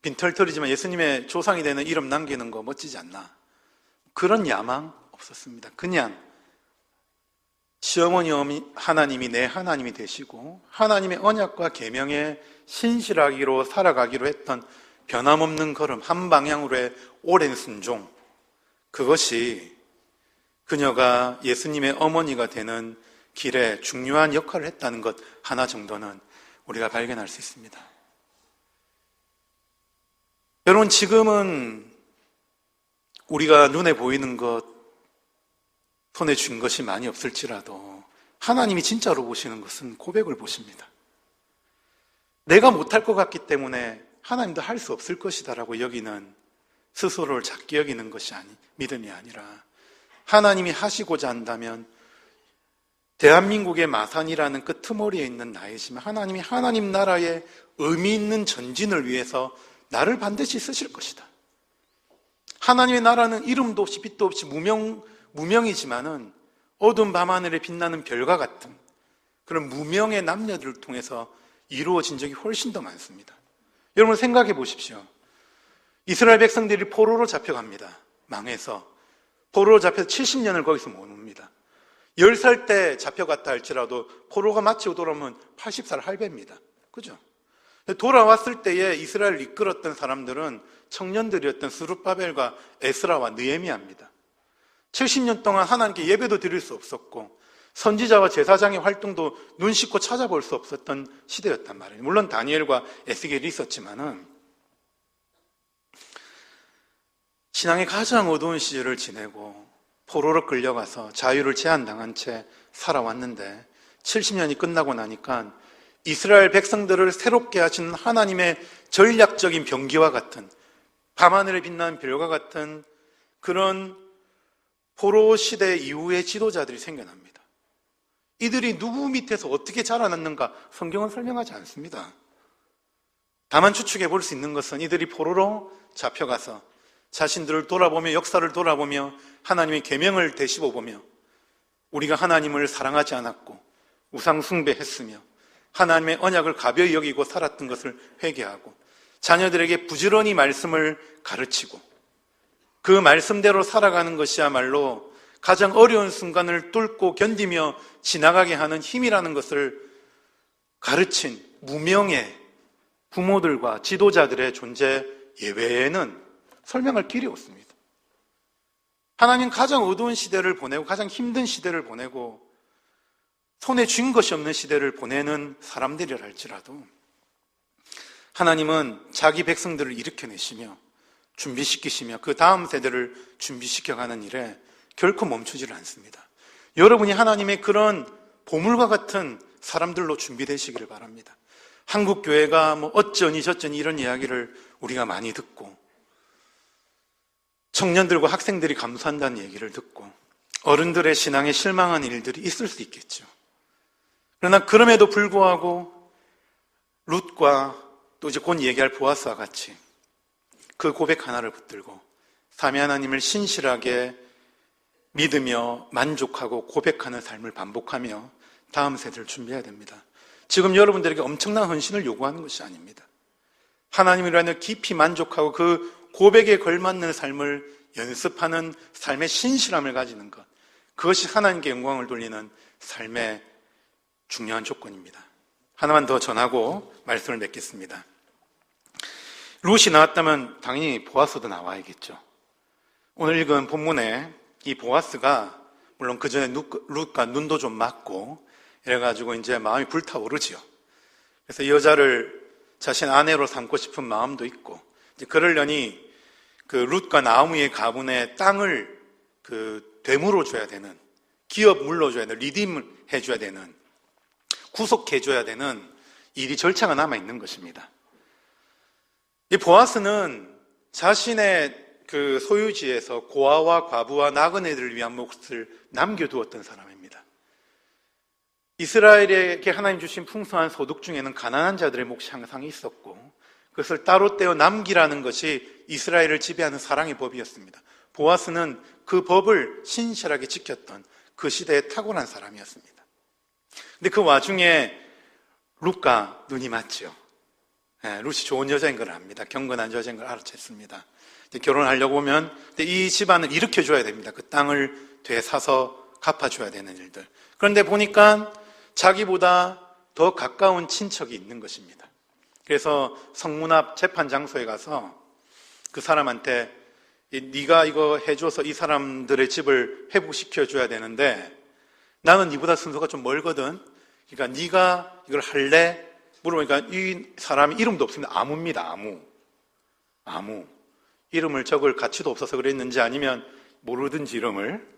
빈털털이지만 예수님의 조상이 되는 이름 남기는 거 멋지지 않나. 그런 야망 없었습니다. 그냥 시어머니 하나님이 내 하나님이 되시고 하나님의 언약과 계명에 신실하기로 살아가기로 했던 변함없는 걸음, 한 방향으로의 오랜 순종, 그것이 그녀가 예수님의 어머니가 되는 길에 중요한 역할을 했다는 것 하나 정도는 우리가 발견할 수 있습니다. 여러분, 지금은 우리가 눈에 보이는 것, 손에 쥔 것이 많이 없을지라도 하나님이 진짜로 보시는 것은 고백을 보십니다. 내가 못할 것 같기 때문에 하나님도 할 수 없을 것이다라고 여기는, 스스로를 작게 여기는 것이 믿음이 아니라, 하나님이 하시고자 한다면 대한민국의 마산이라는 끄트머리에 있는 나이지만 하나님이 하나님 나라의 의미 있는 전진을 위해서 나를 반드시 쓰실 것이다. 하나님의 나라는 이름도 없이 빛도 없이 무명이지만은 어두운 밤하늘에 빛나는 별과 같은 그런 무명의 남녀들을 통해서 이루어진 적이 훨씬 더 많습니다. 여러분 생각해 보십시오. 이스라엘 백성들이 포로로 잡혀갑니다. 망해서. 포로로 잡혀서 70년을 거기서 머뭅니다. 10살 때 잡혀갔다 할지라도 포로가 마치고 돌아오면 80살 할배입니다. 그죠? 돌아왔을 때에 이스라엘을 이끌었던 사람들은 청년들이었던 스룹바벨과 에스라와 느헤미야입니다. 70년 동안 하나님께 예배도 드릴 수 없었고 선지자와 제사장의 활동도 눈 씻고 찾아볼 수 없었던 시대였단 말이에요. 물론 다니엘과 에스겔이 있었지만은 신앙의 가장 어두운 시절을 지내고 포로로 끌려가서 자유를 제한당한 채 살아왔는데 70년이 끝나고 나니까 이스라엘 백성들을 새롭게 하시는 하나님의 전략적인 병기와 같은, 밤하늘에 빛나는 별과 같은 그런 포로 시대 이후의 지도자들이 생겨납니다. 이들이 누구 밑에서 어떻게 자라났는가 성경은 설명하지 않습니다. 다만 추측해 볼 수 있는 것은 이들이 포로로 잡혀가서 자신들을 돌아보며 역사를 돌아보며 하나님의 계명을 되씹어보며 우리가 하나님을 사랑하지 않았고 우상 숭배했으며 하나님의 언약을 가벼이 여기고 살았던 것을 회개하고 자녀들에게 부지런히 말씀을 가르치고 그 말씀대로 살아가는 것이야말로 가장 어려운 순간을 뚫고 견디며 지나가게 하는 힘이라는 것을 가르친 무명의 부모들과 지도자들의 존재 예외에는 설명할 길이 없습니다. 하나님 가장 어두운 시대를 보내고 가장 힘든 시대를 보내고 손에 쥔 것이 없는 시대를 보내는 사람들이라 할지라도 하나님은 자기 백성들을 일으켜내시며 준비시키시며 그 다음 세대를 준비시켜가는 일에 결코 멈추지를 않습니다. 여러분이 하나님의 그런 보물과 같은 사람들로 준비되시기를 바랍니다. 한국교회가 어쩌니 저쩌니 이런 이야기를 우리가 많이 듣고 청년들과 학생들이 감수한다는 얘기를 듣고 어른들의 신앙에 실망한 일들이 있을 수 있겠죠. 그러나 그럼에도 불구하고 룻과 또 이제 곧 얘기할 보아스와 같이 그 고백 하나를 붙들고 삼위 하나님을 신실하게 믿으며 만족하고 고백하는 삶을 반복하며 다음 세대를 준비해야 됩니다. 지금 여러분들에게 엄청난 헌신을 요구하는 것이 아닙니다. 하나님을 위하여 깊이 만족하고 그 고백에 걸맞는 삶을 연습하는 삶의 신실함을 가지는 것, 그것이 하나님께 영광을 돌리는 삶의 중요한 조건입니다. 하나만 더 전하고 말씀을 맺겠습니다. 룻이 나왔다면 당연히 보아스도 나와야겠죠. 오늘 읽은 본문에 이 보아스가 물론 그 전에 룻과 눈도 좀 맞고 이래가지고 이제 마음이 불타오르지요. 그래서 이 여자를 자신 아내로 삼고 싶은 마음도 있고, 이제 그러려니 그 룻과 나오미의 가문의 땅을 그 되물어 줘야 되는, 기업 물러줘야 되는, 리딤을 해줘야 되는, 구속해줘야 되는 일이 절차가 남아 있는 것입니다. 이 보아스는 자신의 그 소유지에서 고아와 과부와 나그네들을 위한 몫을 남겨두었던 사람입니다. 이스라엘에게 하나님 주신 풍성한 소득 중에는 가난한 자들의 몫이 항상 있었고, 그것을 따로 떼어 남기라는 것이 이스라엘을 지배하는 사랑의 법이었습니다. 보아스는 그 법을 신실하게 지켰던 그 시대에 탁월한 사람이었습니다. 근데 그 와중에 룻과 눈이 맞죠. 룻이 좋은 여자인 걸 압니다. 경건한 여자인 걸 알아챘습니다. 결혼하려고 하면 이 집안을 일으켜줘야 됩니다. 그 땅을 되사서 갚아줘야 되는 일들. 그런데 보니까 자기보다 더 가까운 친척이 있는 것입니다. 그래서 성문 앞 재판 장소에 가서 그 사람한테 네가 이거 해줘서 이 사람들의 집을 회복시켜줘야 되는데 나는 네보다 순서가 좀 멀거든. 그러니까 네가 이걸 할래? 물어보니까 이 사람이 이름도 없습니다. 아무입니다. 아무. 이름을 적을 가치도 없어서 그랬는지 아니면 모르든지 이름을.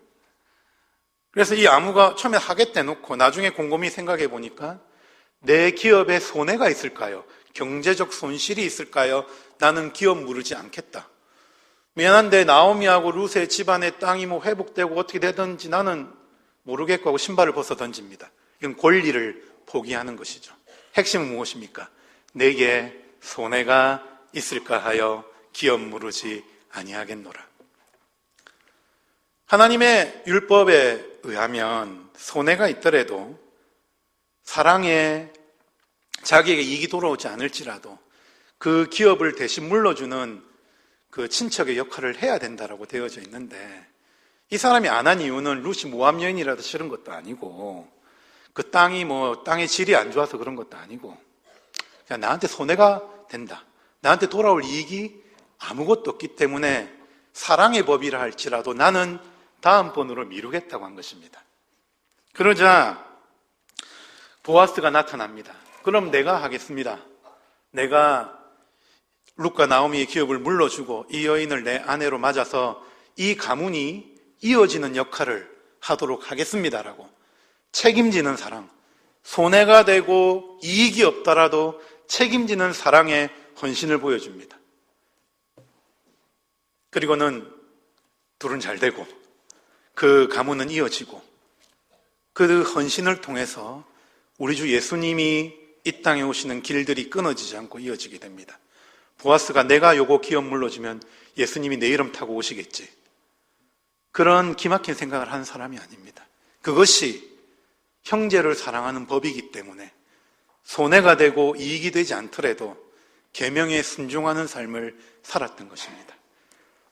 그래서 이 아무가 처음에 하겠다 놓고 나중에 곰곰이 생각해 보니까 내 기업에 손해가 있을까요? 경제적 손실이 있을까요? 나는 기업 무르지 않겠다. 미안한데 나오미하고 룻의 집안의 땅이 뭐 회복되고 어떻게 되든지 나는 모르겠고 하고 신발을 벗어 던집니다. 이건 권리를 포기하는 것이죠. 핵심은 무엇입니까? 내게 손해가 있을까 하여 기업 무르지 아니하겠노라. 하나님의 율법에 의하면 손해가 있더라도 사랑에 자기에게 이익이 돌아오지 않을지라도 그 기업을 대신 물러주는 그 친척의 역할을 해야 된다라고 되어져 있는데, 이 사람이 안 한 이유는 룻이 모함 여인이라도 싫은 것도 아니고 그 땅의 질이 안 좋아서 그런 것도 아니고 그냥 나한테 손해가 된다, 나한테 돌아올 이익이 아무것도 없기 때문에 사랑의 법이라 할지라도 나는 다음번으로 미루겠다고 한 것입니다. 그러자 보아스가 나타납니다. 그럼 내가 하겠습니다. 내가 룻과 나오미의 기업을 물러주고 이 여인을 내 아내로 맞아서 이 가문이 이어지는 역할을 하도록 하겠습니다라고 책임지는 사랑, 손해가 되고 이익이 없더라도 책임지는 사랑의 헌신을 보여줍니다. 그리고는 둘은 잘 되고 그 가문은 이어지고 그 헌신을 통해서 우리 주 예수님이 이 땅에 오시는 길들이 끊어지지 않고 이어지게 됩니다. 보아스가 내가 요거 기업 물러주면 예수님이 내 이름 타고 오시겠지, 그런 기막힌 생각을 하는 사람이 아닙니다. 그것이 형제를 사랑하는 법이기 때문에 손해가 되고 이익이 되지 않더라도 계명에 순종하는 삶을 살았던 것입니다.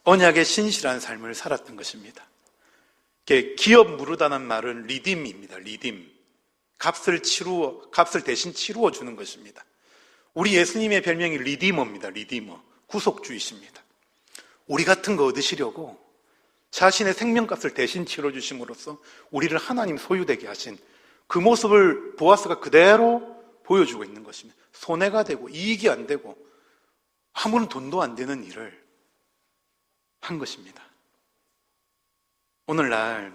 언약의 신실한 삶을 살았던 것입니다. 기업 무르다는 말은 리딤입니다. 리딤. 값을 대신 치루어 주는 것입니다. 우리 예수님의 별명이 리디머입니다. 리디머. 구속주이십니다. 우리 같은 거 얻으시려고 자신의 생명값을 대신 치러 주심으로써 우리를 하나님 소유되게 하신 그 모습을 보아스가 그대로 보여주고 있는 것입니다. 손해가 되고 이익이 안 되고 아무런 돈도 안 되는 일을 한 것입니다. 오늘날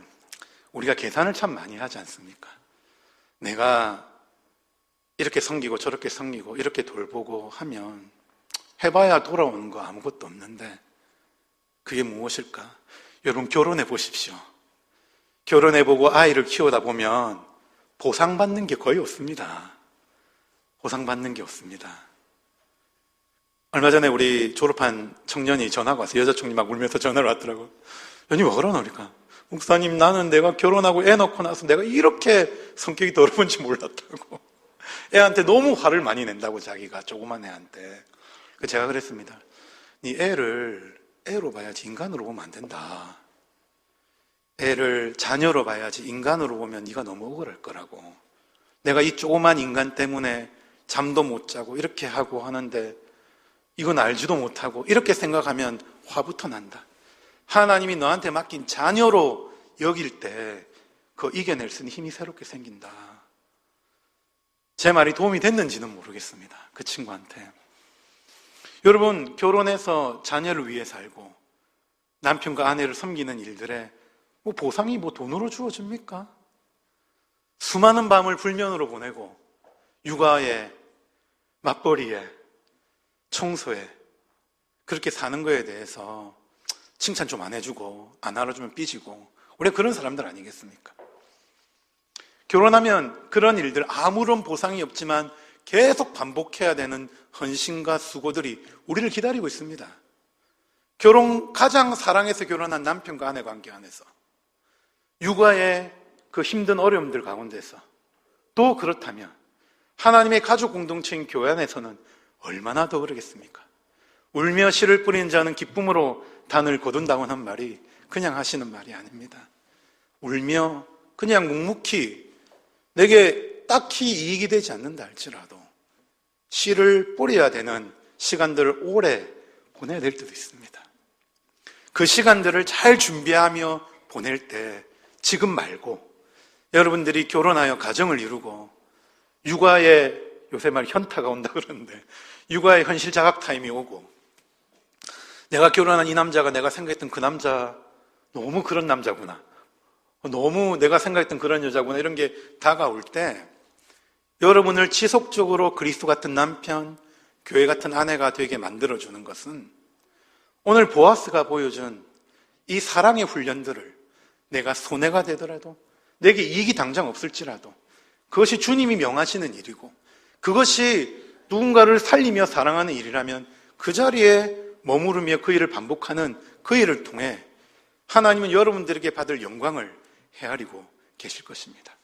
우리가 계산을 참 많이 하지 않습니까? 내가 이렇게 섬기고 저렇게 섬기고 이렇게 돌보고 하면 해봐야 돌아오는 거 아무것도 없는데 그게 무엇일까? 여러분 결혼해 보십시오. 결혼해보고 아이를 키우다 보면 보상받는 게 거의 없습니다. 보상받는 게 없습니다. 얼마 전에 우리 졸업한 청년이 전화가 왔어요. 여자 청년이 막 울면서 전화를 왔더라고요. 연이 왜 그러나? 그러니까 목사님, 나는 내가 결혼하고 애 낳고 나서 내가 이렇게 성격이 더러운지 몰랐다고. 애한테 너무 화를 많이 낸다고, 자기가 조그만 애한테. 제가 그랬습니다. 네 애를 애로 봐야지 인간으로 보면 안 된다. 애를 자녀로 봐야지 인간으로 보면 네가 너무 억울할 거라고. 내가 이 조그만 인간 때문에 잠도 못 자고 이렇게 하고 하는데 이건 알지도 못하고 이렇게 생각하면 화부터 난다. 하나님이 너한테 맡긴 자녀로 여길 때 그거 이겨낼 수 있는 힘이 새롭게 생긴다. 제 말이 도움이 됐는지는 모르겠습니다. 그 친구한테. 여러분, 결혼해서 자녀를 위해 살고 남편과 아내를 섬기는 일들에 보상이 돈으로 주어집니까? 수많은 밤을 불면으로 보내고 육아에, 맞벌이에, 청소에 그렇게 사는 거에 대해서 칭찬 좀 안 해주고 안 알아주면 삐지고, 우리 그런 사람들 아니겠습니까? 결혼하면 그런 일들 아무런 보상이 없지만 계속 반복해야 되는 헌신과 수고들이 우리를 기다리고 있습니다. 가장 사랑해서 결혼한 남편과 아내 관계 안에서, 육아의 그 힘든 어려움들 가운데서, 또 그렇다면 하나님의 가족 공동체인 교회 안에서는 얼마나 더 그러겠습니까? 울며 씨를 뿌리는 자는 기쁨으로 단을 거둔다고 하는 말이 그냥 하시는 말이 아닙니다. 울며 그냥 묵묵히 내게 딱히 이익이 되지 않는다 할지라도 씨를 뿌려야 되는 시간들을 오래 보내야 될 때도 있습니다. 그 시간들을 잘 준비하며 보낼 때 지금 말고, 여러분들이 결혼하여 가정을 이루고 육아에, 요새 말 현타가 온다 그러는데, 육아의 현실 자각 타임이 오고, 내가 결혼한 이 남자가 내가 생각했던 그 남자, 너무 그런 남자구나, 너무 내가 생각했던 그런 여자구나, 이런 게 다가올 때 여러분을 지속적으로 그리스도 같은 남편, 교회 같은 아내가 되게 만들어주는 것은 오늘 보아스가 보여준 이 사랑의 훈련들을 내가 손해가 되더라도, 내게 이익이 당장 없을지라도 그것이 주님이 명하시는 일이고, 그것이 누군가를 살리며 사랑하는 일이라면 그 자리에 머무르며 그 일을 반복하는 그 일을 통해 하나님은 여러분들에게 받을 영광을 헤아리고 계실 것입니다.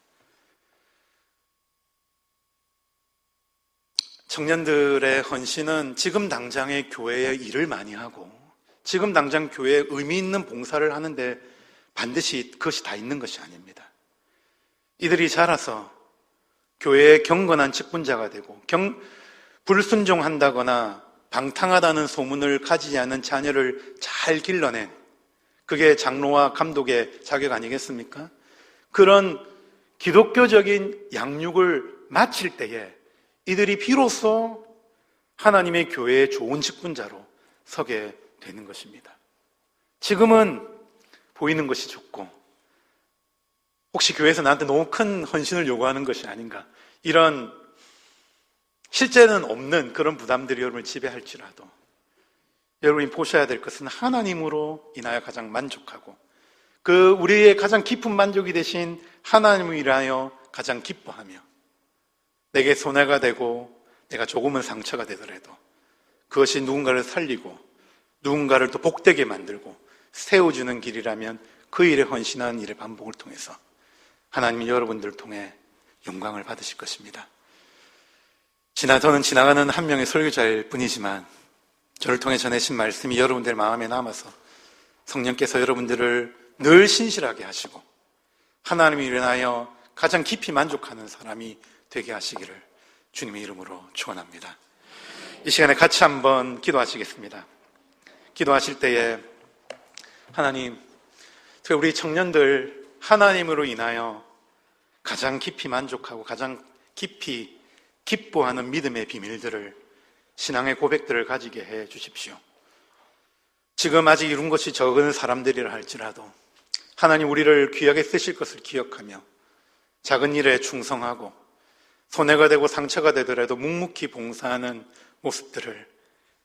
청년들의 헌신은 지금 당장의 교회에 일을 많이 하고 지금 당장 교회에 의미 있는 봉사를 하는데 반드시 그것이 다 있는 것이 아닙니다. 이들이 자라서 교회의 경건한 직분자가 되고 불순종한다거나 방탕하다는 소문을 가지지 않은 자녀를 잘 길러낸, 그게 장로와 감독의 자격 아니겠습니까? 그런 기독교적인 양육을 마칠 때에 이들이 비로소 하나님의 교회의 좋은 직분자로 서게 되는 것입니다. 지금은 보이는 것이 좋고, 혹시 교회에서 나한테 너무 큰 헌신을 요구하는 것이 아닌가, 이런 실제는 없는 그런 부담들이 여러분을 지배할지라도 여러분이 보셔야 될 것은 하나님으로 인하여 가장 만족하고, 그 우리의 가장 깊은 만족이 되신 하나님을 인하여 가장 기뻐하며, 내게 손해가 되고 내가 조금은 상처가 되더라도 그것이 누군가를 살리고 누군가를 또 복되게 만들고 세워주는 길이라면 그 일에 헌신한 일의 반복을 통해서 하나님이 여러분들을 통해 영광을 받으실 것입니다. 저는 지나가는 한 명의 설교자일 뿐이지만 저를 통해 전해진 말씀이 여러분들 마음에 남아서 성령께서 여러분들을 늘 신실하게 하시고 하나님을 인하여 가장 깊이 만족하는 사람이 되게 하시기를 주님의 이름으로 축원합니다. 이 시간에 같이 한번 기도하시겠습니다. 기도하실 때에 하나님, 우리 청년들 하나님으로 인하여 가장 깊이 만족하고 가장 깊이 기뻐하는 믿음의 비밀들을, 신앙의 고백들을 가지게 해 주십시오. 지금 아직 이룬 것이 적은 사람들이라 할지라도 하나님 우리를 귀하게 쓰실 것을 기억하며 작은 일에 충성하고 손해가 되고 상처가 되더라도 묵묵히 봉사하는 모습들을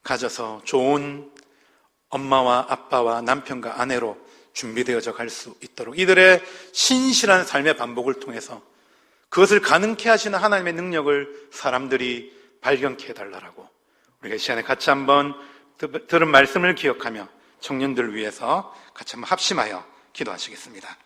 가져서 좋은 엄마와 아빠와 남편과 아내로 준비되어져 갈 수 있도록, 이들의 신실한 삶의 반복을 통해서 그것을 가능케 하시는 하나님의 능력을 사람들이 발견케 해달라고 우리가 이 시간에 같이 한번 들은 말씀을 기억하며 청년들 위해서 같이 한번 합심하여 기도하시겠습니다.